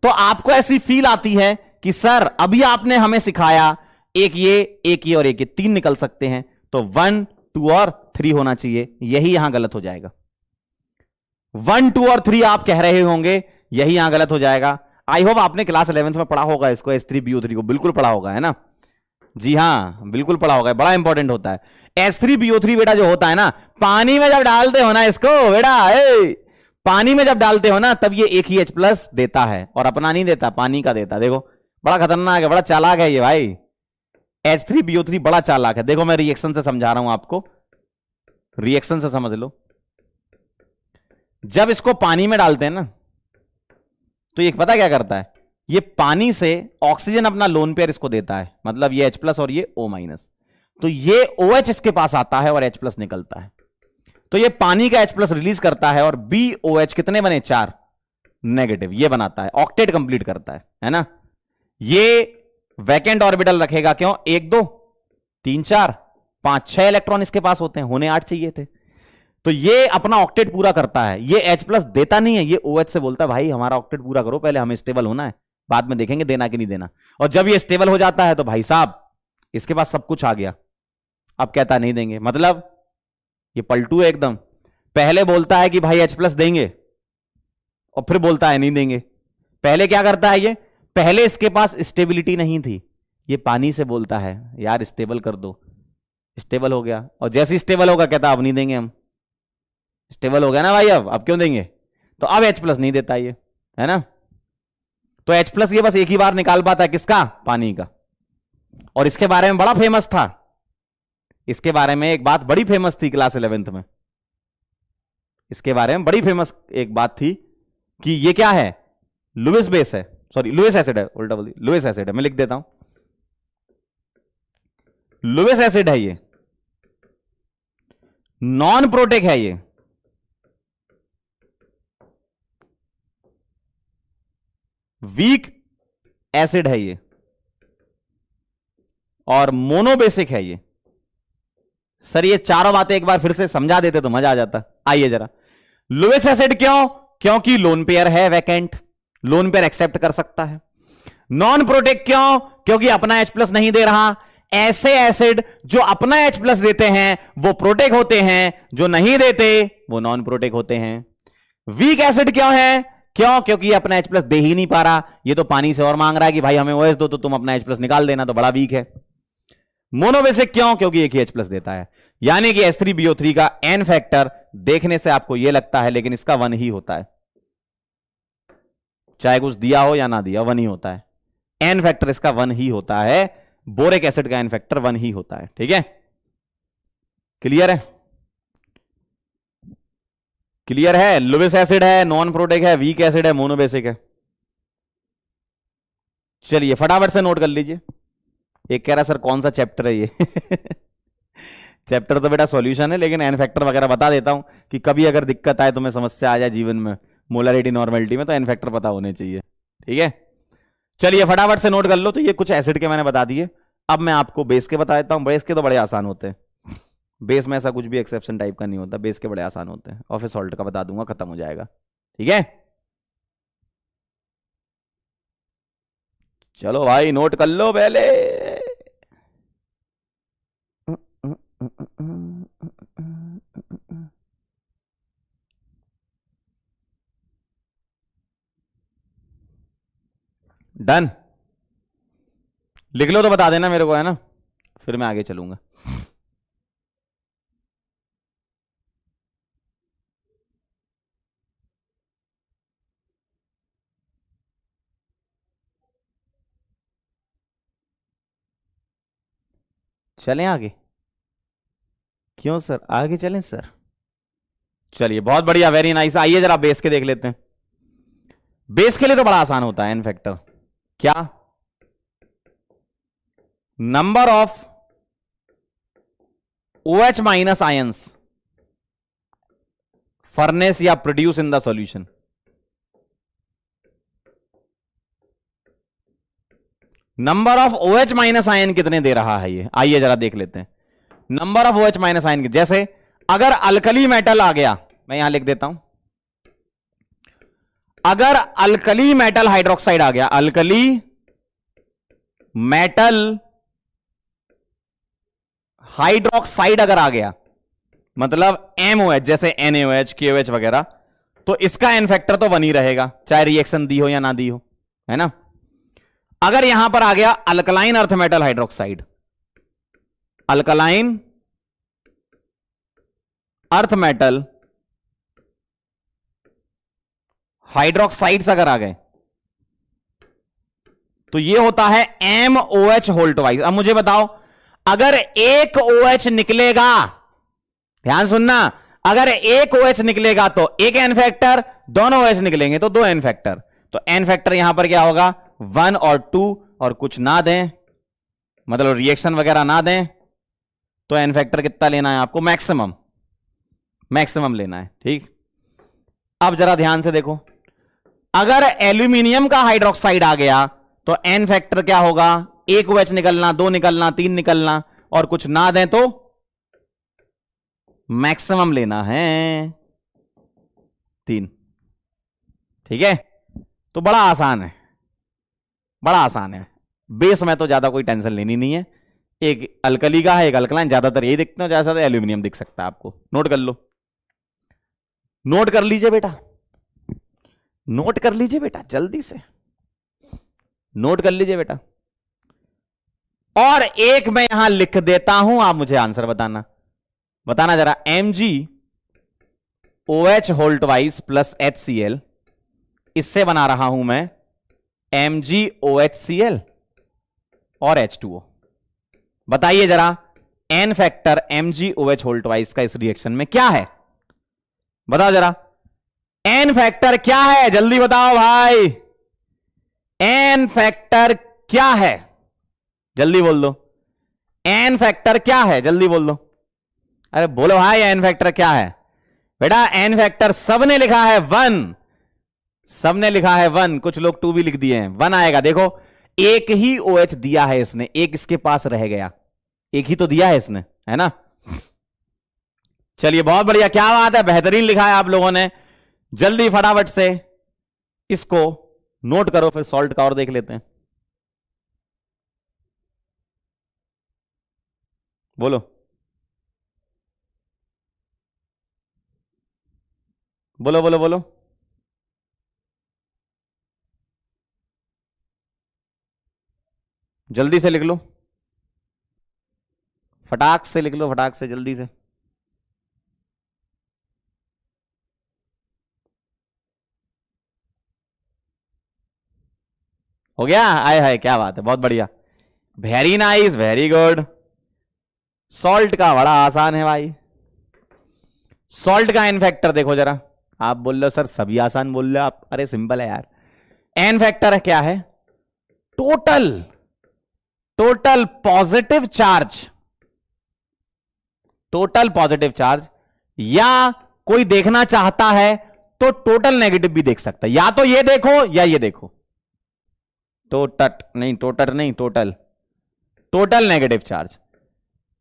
तो आपको ऐसी फील आती है कि सर अभी आपने हमें सिखाया एक ये और एक ये, 3 निकल सकते हैं, तो 1, 2 और 3 होना चाहिए। यही यहां गलत हो जाएगा। 1, 2 और 3 आप कह रहे होंगे, यही यहां गलत हो जाएगा। आई होप आपने क्लास 11th में पढ़ा होगा इसको, H3BO3 को, बिल्कुल पढ़ा होगा, है ना। जी हां, बिल्कुल पढ़ा होगा, बड़ा इंपॉर्टेंट होता है। H3PO3 बेटा जो होता है ना, पानी में जब डालते हो ना इसको बेटा, पानी में जब डालते हो ना तब ये एक ही H+ देता है, और अपना नहीं देता, पानी का देता। देखो बड़ा खतरनाक है, बड़ा चालाक है ये भाई। H3PO3 बड़ा चालाक है। देखो मैं रिएक्शन से समझा रहा हूं आपको, रिएक्शन से समझ लो। जब इसको पानी में डालते हैं ना तो ये पता क्या करता है, ये पानी से ऑक्सीजन अपना लोन पेयर इसको देता है, मतलब ये H+ और ये O-। तो ये OH इसके पास आता है और H+ निकलता है। तो ये पानी का H+ रिलीज करता है और BOH कितने बने, 4 नेगेटिव, ये बनाता है, ऑक्टेट कंप्लीट करता है ना। ये वैकेंट ऑर्बिटल रखेगा, क्यों, 1 2 3 4 5 6 इलेक्ट्रॉन इसके पास होते हैं, होने 8 चाहिए थे। तो ये अपना ऑक्टेट पूरा करता है, ये H+ देता नहीं है, ये OH से बोलता है भाई हमारा ऑक्टेट पूरा करो, पहले हमें स्टेबल होना है, बाद में देखेंगे देना कि नहीं देना। और जब ये स्टेबल हो जाता है तो भाई साहब इसके पास सब कुछ आ गया, अब कहता नहीं देंगे, मतलब ये पलटू है एकदम। पहले बोलता है कि भाई H+ देंगे और फिर बोलता है नहीं देंगे। पहले क्या करता है ये, पहले इसके पास स्टेबिलिटी नहीं थी, ये पानी से बोलता है यार स्टेबल कर दो, स्टेबल हो गया, और जैसे स्टेबल होगा कहता अब नहीं देंगे हम, स्टेबल हो गया ना भाई, अब क्यों देंगे। तो अब H+ नहीं देता ये, है ना। तो H+ ये बस एक ही बार निकाल पाता है, किसका, पानी का। और इसके बारे में बड़ा फेमस था, इसके बारे में एक बात बड़ी फेमस थी क्लास 11th में, इसके बारे में बड़ी फेमस एक बात थी कि ये क्या है, लुईस बेस है, सॉरी लुईस एसिड है, उल्टा बोल दिया, लुईस एसिड है, मैं लिख देता हूं, लुईस एसिड है ये, नॉन प्रोटेक है ये, वीक एसिड है ये, और मोनोबेसिक है ये। सर ये चारों बातें एक बार फिर से समझा देते तो मजा आ जाता। आइए जरा, लुईस एसिड क्यों, क्योंकि लोन पेयर है वैकेंट, लोन पेयर एक्सेप्ट कर सकता है। नॉन प्रोटेक्ट क्यों, क्योंकि अपना H+ नहीं दे रहा। ऐसे एसिड जो अपना H+ देते हैं वो प्रोटेक्ट होते हैं, जो नहीं देते वो नॉन प्रोटेक्ट होते हैं। वीक एसिड क्यों है, क्यों, क्योंकि अपना H+ दे ही नहीं पा रहा, ये तो पानी से और मांग रहा है कि भाई हमें OH दो, तो तुम अपना H+ निकाल देना, तो बड़ा वीक है। मोनोबेसिक क्यों, क्योंकि एक ही H+ देता है। यानी कि H3BO3 का N फैक्टर देखने से आपको यह लगता है, लेकिन इसका 1 ही होता है, चाहे कुछ दिया हो या ना दिया, 1 ही होता है। N फैक्टर इसका 1 ही होता है, बोरिक एसिड का N फैक्टर 1 ही होता है। ठीक है, क्लियर है, क्लियर है। लुईस एसिड है, नॉन प्रोटेक है, वीक एसिड है, मोनोबेसिक है। चलिए फटाफट से नोट कर लीजिए। एक कह रहा सर कौन सा चैप्टर है ये चैप्टर तो बेटा सॉल्यूशन है, लेकिन एन फैक्टर वगैरह बता देता हूं कि कभी अगर दिक्कत आए, तुम्हें समस्या आ जाए जीवन में, मोलरिटी नॉर्मेलिटी में, तो एन फैक्टर पता होने चाहिए। ठीक है, चलिए फटाफट से नोट कर लो। तो ये कुछ एसिड के मैंने बता दिए, अब मैं आपको बेस के बता देता हूं। बेस के तो बड़े आसान होते हैं, बेस में ऐसा कुछ भी एक्सेप्शन टाइप का नहीं होता, बेस के बड़े आसान होते हैं। और फिर सॉल्ट का बता दूंगा, खत्म हो जाएगा। ठीक है, चलो भाई नोट कर लो पहले। डन, लिख लो तो बता देना मेरे को, है ना, फिर मैं आगे चलूंगा। चलें आगे, क्यों सर, आगे चलें सर। चलिए बहुत बढ़िया, वेरी नाइस। आइए जरा बेस के देख लेते हैं। बेस के लिए तो बड़ा आसान होता है एन फैक्टर, क्या, number of OH minus ions furnish या produce in the solution. Number of OH minus ion कितने दे रहा है ये, आइए जरा देख लेते हैं। Number of OH minus ion, जैसे अगर अल्कली मेटल आ गया, मैं यहां लिख देता हूं, अगर अल्कली मेटल हाइड्रोक्साइड आ गया, अल्कली मेटल हाइड्रोक्साइड अगर आ गया, मतलब MOH, जैसे NaOH, KOH वगैरह, तो इसका एन फैक्टर तो 1 ही रहेगा, चाहे रिएक्शन दी हो या ना दी हो, है ना। अगर यहां पर आ गया alkaline earth metal hydroxide, alkaline earth metal hydroxides अगर आ गए तो ये होता है MOH होल्ट वाइज। अब मुझे बताओ, अगर एक OH निकलेगा, ध्यान सुनना, अगर एक OH निकलेगा तो एक एन फैक्टर, दोनों OH निकलेंगे तो दो एन फैक्टर। तो एन फैक्टर यहां पर क्या होगा 1 और 2, और कुछ ना दें, मतलब रिएक्शन वगैरह ना दें, तो एन फैक्टर कितना लेना है आपको, मैक्सिमम, मैक्सिमम लेना है। ठीक, अब जरा ध्यान से देखो, अगर एल्यूमिनियम का हाइड्रोक्साइड आ गया तो एन फैक्टर क्या होगा, एक OH निकलना, दो निकलना, तीन निकलना, और कुछ ना दें तो मैक्सिमम लेना है 3। ठीक है, तो बड़ा आसान है, बड़ा आसान है। बेस में तो ज्यादा कोई टेंशन लेनी नहीं है। एक अल्कली का है, एक अल्कलाइन, ज्यादातर यही दिखते हैं, ज्यादा एल्यूमिनियम दिख सकता है आपको। नोट कर लो, नोट कर लीजिए बेटा, नोट कर लीजिए बेटा, जल्दी से नोट कर लीजिए बेटा। और एक मैं यहां लिख देता हूं, आप मुझे आंसर बताना, बताना जरा। MgOH whole wise plus HCl, इससे बना रहा हूं मैं MgOHCl और H2O। बताइए जरा, N factor MgOH whole twice का इस रिएक्शन में क्या है, बताओ जरा, एन फैक्टर क्या है, जल्दी बताओ भाई, एन फैक्टर क्या है, जल्दी बोल दो, एन फैक्टर क्या है, जल्दी बोल दो। अरे बोलो भाई, एन फैक्टर क्या है बेटा? एन फैक्टर सबने लिखा है 1, सबने लिखा है 1, कुछ लोग 2 भी लिख दिए हैं, 1 आएगा। देखो, एक ही OH दिया है इसने, एक इसके पास रह गया, एक ही तो दिया है इसने, है ना। चलिए बहुत बढ़िया, क्या बात है, बेहतरीन लिखा है आप लोगों ने। जल्दी फटाफट से इसको नोट करो, फिर सॉल्ट का और देख लेते हैं। बोलो बोलो बोलो बोलो, जल्दी से लिख लो, फटाक से लिख लो, फटाक से, जल्दी से। हो गया, आए हाय, क्या बात है, बहुत बढ़िया, very nice, very good. Salt का बड़ा आसान है भाई, सॉल्ट का एन फैक्टर देखो जरा। आप बोल रहे हो सर सभी आसान बोल रहे हो आप, अरे सिंपल है यार। एन फैक्टर है क्या है, total, total positive charge, total positive charge, या कोई देखना चाहता है तो टोटल नेगेटिव भी देख सकता है, या तो ये देखो या ये देखो, टोटल नहीं, टोटल नहीं, टोटल, टोटल नेगेटिव चार्ज।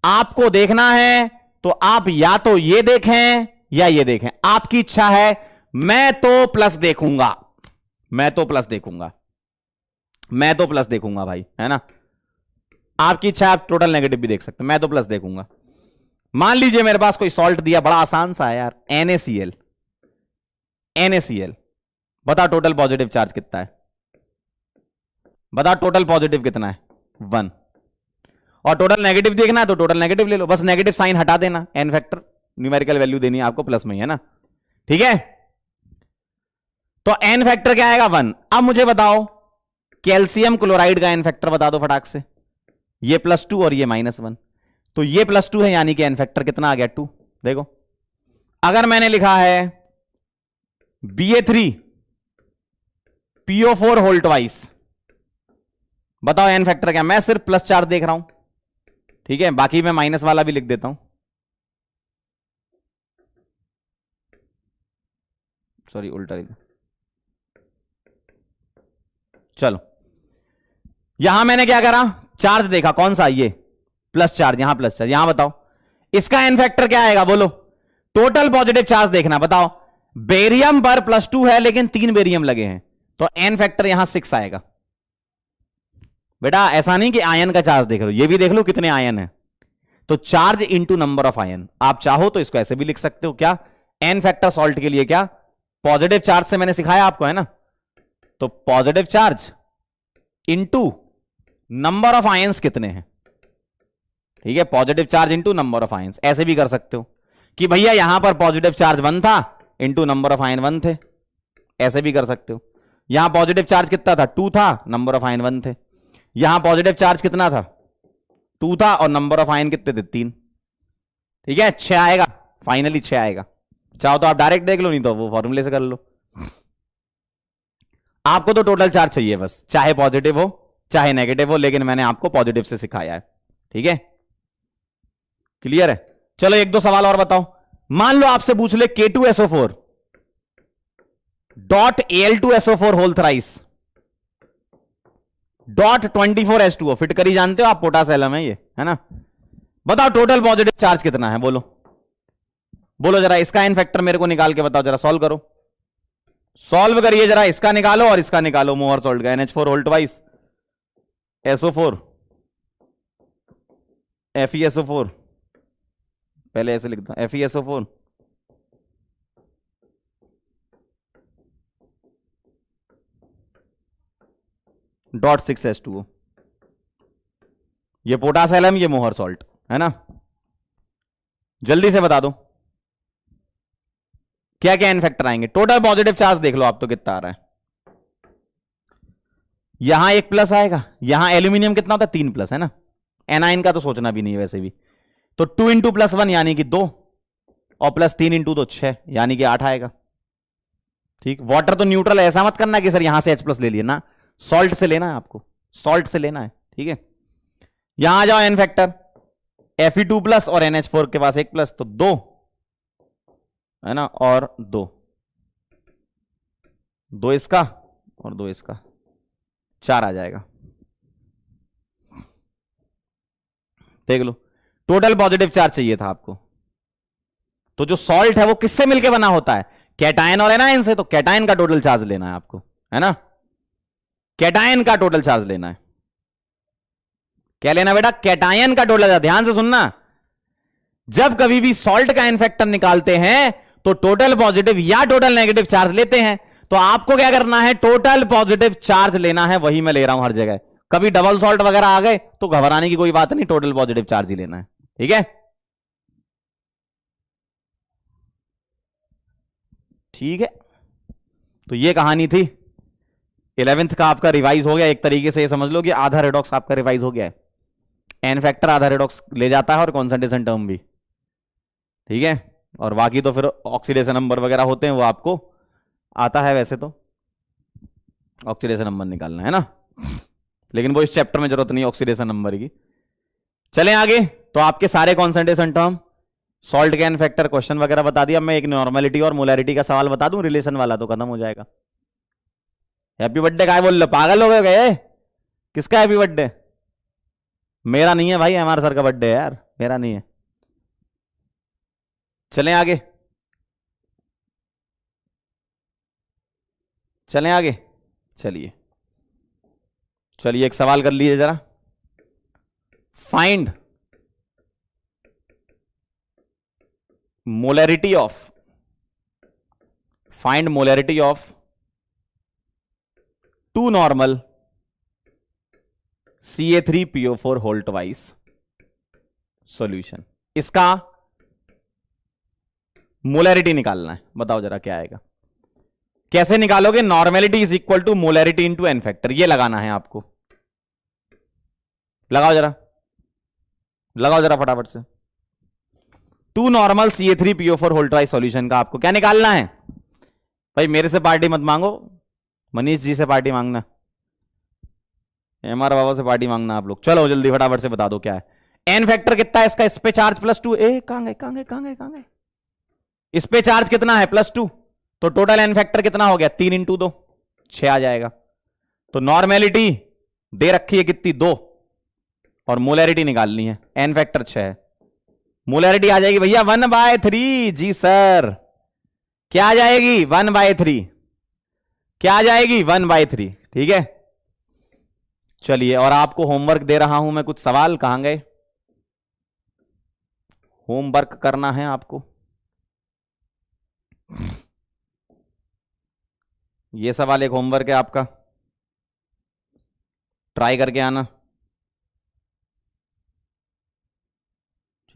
आपको देखना है तो आप या तो ये देखें या ये देखें, आपकी इच्छा है। मैं तो प्लस देखूंगा, मैं तो प्लस देखूंगा, मैं तो प्लस देखूंगा भाई, है ना। आपकी इच्छा है, आप टोटल नेगेटिव भी देख सकते हैं, मैं तो प्लस देखूंगा। मान लीजिए मेरे पास कोई सॉल्ट दिया, बड़ा आसान सा है यार, NaCl, NaCl, बता टोटल पॉजिटिव चार्ज कितना है, बता टोटल पॉजिटिव कितना है, 1। और टोटल नेगेटिव देखना है तो टोटल नेगेटिव ले लो, बस नेगेटिव साइन हटा देना, एन फैक्टर न्यूमेरिकल वैल्यू देनी है आपको प्लस में, है ना। ठीक है, तो एन फैक्टर क्या आएगा, 1। अब मुझे बताओ कैल्शियम क्लोराइड का एन फैक्टर बता दो फटाक से। ये +2 और ये -1, तो ये +2 है, यानी कि एन फैक्टर कितना आ गया, 2। देखो, अगर मैंने लिखा है Ba3 PO4 होल्ट वाइज, बताओ एन फैक्टर क्या, मैं सिर्फ +4 देख रहा हूं, ठीक है, बाकी मैं माइनस वाला भी लिख देता हूं, सॉरी उल्टा लिखा। चलो, यहां मैंने क्या करा, चार्ज देखा, कौन सा, ये +4, यहां +4, यहां बताओ इसका एन फैक्टर क्या आएगा, बोलो। टोटल पॉजिटिव चार्ज देखना, बताओ। बेरियम पर +2 है लेकिन 3 बेरियम लगे हैं, तो एन फैक्टर यहां 6 आएगा। बेटा ऐसा नहीं कि आयन का चार्ज देख लो, ये भी देख लो कितने आयन है, तो charge into number of ion. आप चाहो तो इसको ऐसे भी लिख सकते हो, क्या, एन फैक्टर सॉल्ट के लिए क्या, पॉजिटिव चार्ज से मैंने सिखाया आपको, है ना, तो positive charge into number of ions कितने हैं, ठीक है, positive charge into number of ions. ऐसे भी कर सकते हो कि भैया यहां पर पॉजिटिव चार्ज 1 था इंटू नंबर ऑफ आयन 1 थे। ऐसे भी कर सकते हो। यहां पॉजिटिव चार्ज कितना था, 2 था, नंबर ऑफ आयन 1 थे। यहां पॉजिटिव चार्ज कितना था, 2 था, और नंबर ऑफ आयन कितने थे, 3। ठीक है, 6 आएगा, फाइनली 6 आएगा। चाहो तो आप डायरेक्ट देख लो, नहीं तो वो फॉर्मूले से कर लो। आपको तो टोटल चार्ज चाहिए बस, चाहे पॉजिटिव हो चाहे नेगेटिव हो, लेकिन मैंने आपको पॉजिटिव से सिखाया है। ठीक है, क्लियर है। चलो एक दो सवाल और बताओ। मान लो आपसे पूछ ले K2SO4 dot Al2SO4 whole thrice dot 24H2O, फिट करी जानते हो आप, पोटास एलम है ये, है ना। बताओ टोटल पॉजिटिव चार्ज कितना है, बोलो बोलो जरा। इसका एन फैक्टर मेरे को निकाल के बताओ जरा, सॉल्व करो, सॉल्व करिए जरा। इसका निकालो और इसका निकालो, मोहर सॉल्ट का NH4 whole twice SO4 FeSO4, पहले ऐसे लिखता हूं FeSO4 डॉट 6H2O। ये पोटास एलम, ये मोहर सॉल्ट, है ना। जल्दी से बता दो क्या क्या एन फैक्टर आएंगे। टोटल पॉजिटिव चार्ज देख लो आप तो कितना आ रहा है। यहां एक प्लस आएगा, यहां एल्यूमिनियम कितना होता है, 3 प्लस, है ना। एनाइन का तो सोचना भी नहीं है वैसे भी। तो 2 इंटू प्लस 1 यानी कि 2, और प्लस 3 इंटू तो 6 यानी कि 8 आएगा। ठीक, वाटर तो न्यूट्रल है, ऐसा मत करना कि सर यहां से H प्लस ले लिया ना, सॉल्ट से लेना है आपको, सॉल्ट से लेना है। ठीक है, यहां आ जाओ एन फैक्टर, Fe2 प्लस और NH4 के पास 1 प्लस, तो 2, है ना, और 2 इसका और 2 इसका, 4 आ जाएगा। देख लो, टोटल पॉजिटिव चार्ज चाहिए था आपको। तो जो सॉल्ट है वो किससे मिलके बना होता है, कैटायन और एनायन से। तो कैटायन का टोटल चार्ज लेना है आपको, है ना, कैटायन का टोटल चार्ज लेना है। क्या लेना बेटा, कैटायन का टोटल चार्ज। ध्यान से सुनना, जब कभी भी सॉल्ट का एन फैक्टर निकालते हैं तो टोटल पॉजिटिव या टोटल नेगेटिव चार्ज लेते हैं। तो आपको क्या करना है, टोटल पॉजिटिव चार्ज लेना है, वही मैं ले रहा हूं हर जगह। कभी डबल सॉल्ट वगैरह आ गए तो घबराने की कोई बात नहीं, टोटल पॉजिटिव चार्ज ही लेना है। ठीक है, ठीक है। तो ये कहानी थी 11th का, आपका रिवाइज हो गया एक तरीके से। ये समझ लो कि आधा रेडॉक्स आपका रिवाइज हो गया है। एन फैक्टर आधा रेडॉक्स ले जाता है और कॉन्सेंट्रेशन टर्म भी। ठीक है, और बाकी तो फिर ऑक्सीडेशन नंबर वगैरह होते हैं, वो आपको आता है वैसे तो, ऑक्सीडेशन नंबर निकालना है ना, लेकिन वो इस चैप्टर में जरूरत नहीं ऑक्सीडेशन नंबर की। चलें आगे। तो आपके सारे कॉन्सेंट्रेशन टर्म, सॉल्ट के एन फैक्टर, क्वेश्चन वगैरह बता दिया। मैं एक नॉर्मेलिटी और मोलैरिटी का सवाल बता दूं, रिलेशन वाला, तो खत्म हो जाएगा। हैप्पी बर्थडे काय बोल लो, पागल हो गए। किसका हैप्पी बर्थडे, मेरा नहीं है भाई, हमारे सर का बर्थडे है यार, मेरा नहीं है। चलें आगे, चलें आगे, चलिए चलिए एक सवाल कर लीजिए जरा। Find molarity of, find molarity of 2 normal Ca3PO4 whole twice solution. इसका मोलैरिटी निकालना है, बताओ जरा क्या आएगा। कैसे निकालोगे, normality is equal to molarity into N factor, ये लगाना है आपको। लगाओ जरा, लगाओ जरा फटाफट से। 2 normal Ca3PO4 whole twice solution का आपको क्या निकालना है। भाई मेरे से पार्टी मत मांगो, मनीष जी से पार्टी मांगना, एमआर बाबा से पार्टी मांगना आप लोग। चलो जल्दी फटाफट से बता दो क्या है। एन फैक्टर कितना है इसका, इस पे चार्ज +2, कहां गए कहां गए कहां गए कहां गए, इस पे चार्ज कितना है +2, तो टोटल एन फैक्टर कितना हो गया, 3 इंटू 2, 6 आ जाएगा। तो नॉर्मेलिटी दे रखी है कितनी, 2, और मोलैरिटी निकालनी है, एन फैक्टर 6 है। मोलैरिटी आ जाएगी भैया 1/3। जी सर, क्या आ जाएगी, 1/3। क्या आ जाएगी, 1/3। ठीक है, चलिए। और आपको होमवर्क दे रहा हूं मैं, कुछ सवाल कहां गए, होमवर्क करना है आपको। ये सवाल एक होमवर्क है आपका, ट्राई करके आना।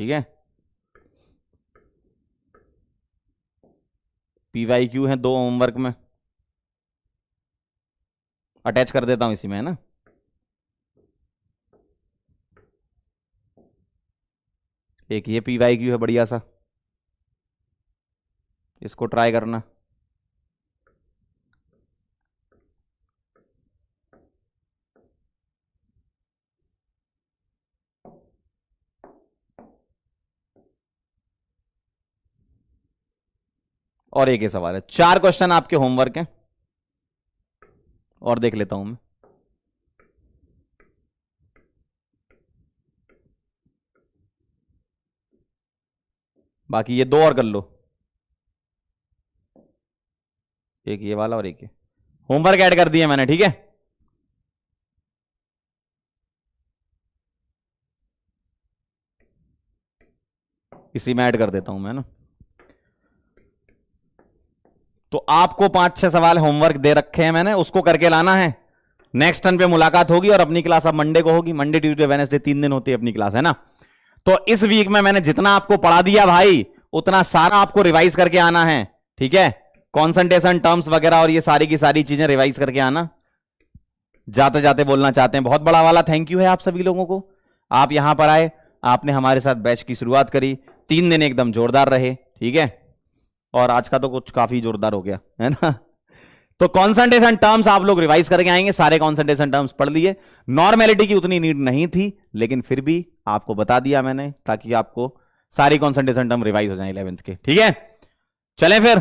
ठीक है। PYQ है 2 होमवर्क में, अटैच कर देता हूं इसी में, है ना। एक ये PYQ है बढ़िया सा, इसको ट्राई करना। और एक ये सवाल है, 4 क्वेश्चन आपके होमवर्क हैं, और देख लेता हूं मैं। बाकी ये 2 और कर लो, एक ये वाला और एक ये। होमवर्क ऐड कर दिया मैंने, ठीक है। इसी में ऐड कर देता हूं मैं ना। तो आपको 5-6 सवाल होमवर्क दे रखे हैं मैंने, उसको करके लाना है। नेक्स्ट टर्न पे मुलाकात होगी, और अपनी क्लास अब मंडे को होगी। मंडे, ट्यूसडे, वेडनेसडे 3 दिन होती है अपनी क्लास, है ना। तो इस वीक में मैंने जितना आपको पढ़ा दिया भाई, उतना सारा आपको रिवाइज करके आना है, ठीक है। कॉन्सेंट्रेशन, टर्म्स वगैरह और ये सारी की सारी चीजें रिवाइज करके आना। जाते जाते बोलना चाहते हैं, बहुत बड़ा वाला थैंक यू है आप सभी लोगों को। आप यहां पर आए, आपने हमारे साथ बैच की शुरुआत करी, 3 दिन एकदम जोरदार रहे, ठीक है। और आज का तो कुछ काफी जोरदार हो गया, है ना। तो कॉन्सेंट्रेशन टर्म्स आप लोग रिवाइज करके आएंगे, सारे कॉन्सेंट्रेशन टर्म्स पढ़ लिए। नॉर्मेलिटी की उतनी नीड नहीं थी, लेकिन फिर भी आपको बता दिया मैंने, ताकि आपको सारी कॉन्सेंट्रेशन टर्म रिवाइज हो जाए 11th के, ठीक है। चलें फिर,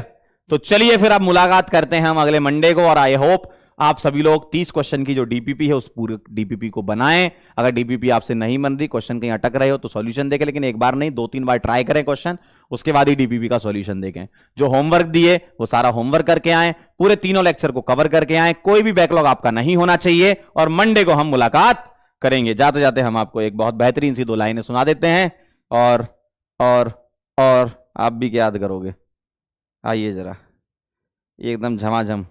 तो चलिए फिर अब मुलाकात करते हैं हम अगले मंडे को। और आई होप आप सभी लोग 30 क्वेश्चन की जो डीपीपी है उस पूरे डीपीपी को बनाएं। अगर डीपीपी आपसे नहीं बन रही, क्वेश्चन कहीं अटक रहे हो, तो सॉल्यूशन देखें, लेकिन एक बार नहीं 2-3 बार ट्राई करें क्वेश्चन, उसके बाद ही डीपीपी का सॉल्यूशन देखें। जो होमवर्क दिए वो सारा होमवर्क करके आए, पूरे तीनों लेक्चर को कवर करके आए, कोई भी बैकलॉग आपका नहीं होना चाहिए। और मंडे को हम मुलाकात करेंगे। जाते जाते हम आपको एक बहुत बेहतरीन सी 2 लाइनें सुना देते हैं, और आप भी क्या याद करोगे। आइए जरा, एकदम झमाझम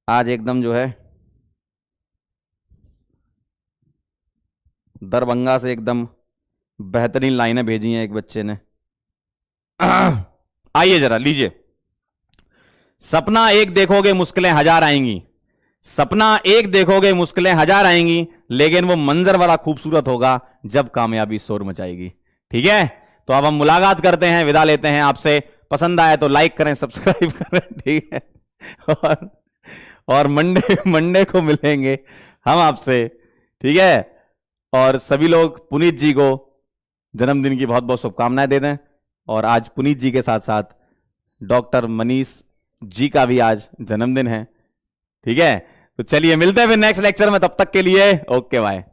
आज एकदम जो है दरभंगा से एकदम बेहतरीन लाइनें भेजी हैं एक बच्चे ने। आइए जरा लीजिए। सपना एक देखोगे मुश्किलें 1000 आएंगी, सपना एक देखोगे मुश्किलें 1000 आएंगी, लेकिन वो मंजर बड़ा खूबसूरत होगा जब कामयाबी शोर मचाएगी, ठीक है। तो अब हम मुलाकात करते हैं, विदा लेते हैं आपसे। पसंद आए तो लाइक करें, सब्सक्राइब करें, ठीक है। और मंडे को मिलेंगे हम आपसे, ठीक है। और सभी लोग पुनीत जी को जन्मदिन की बहुत बहुत शुभकामनाएं दे दें। और आज पुनीत जी के साथ साथ डॉक्टर मनीष जी का भी आज जन्मदिन है, ठीक है। तो चलिए मिलते हैं फिर नेक्स्ट लेक्चर में, तब तक के लिए ओके बाय।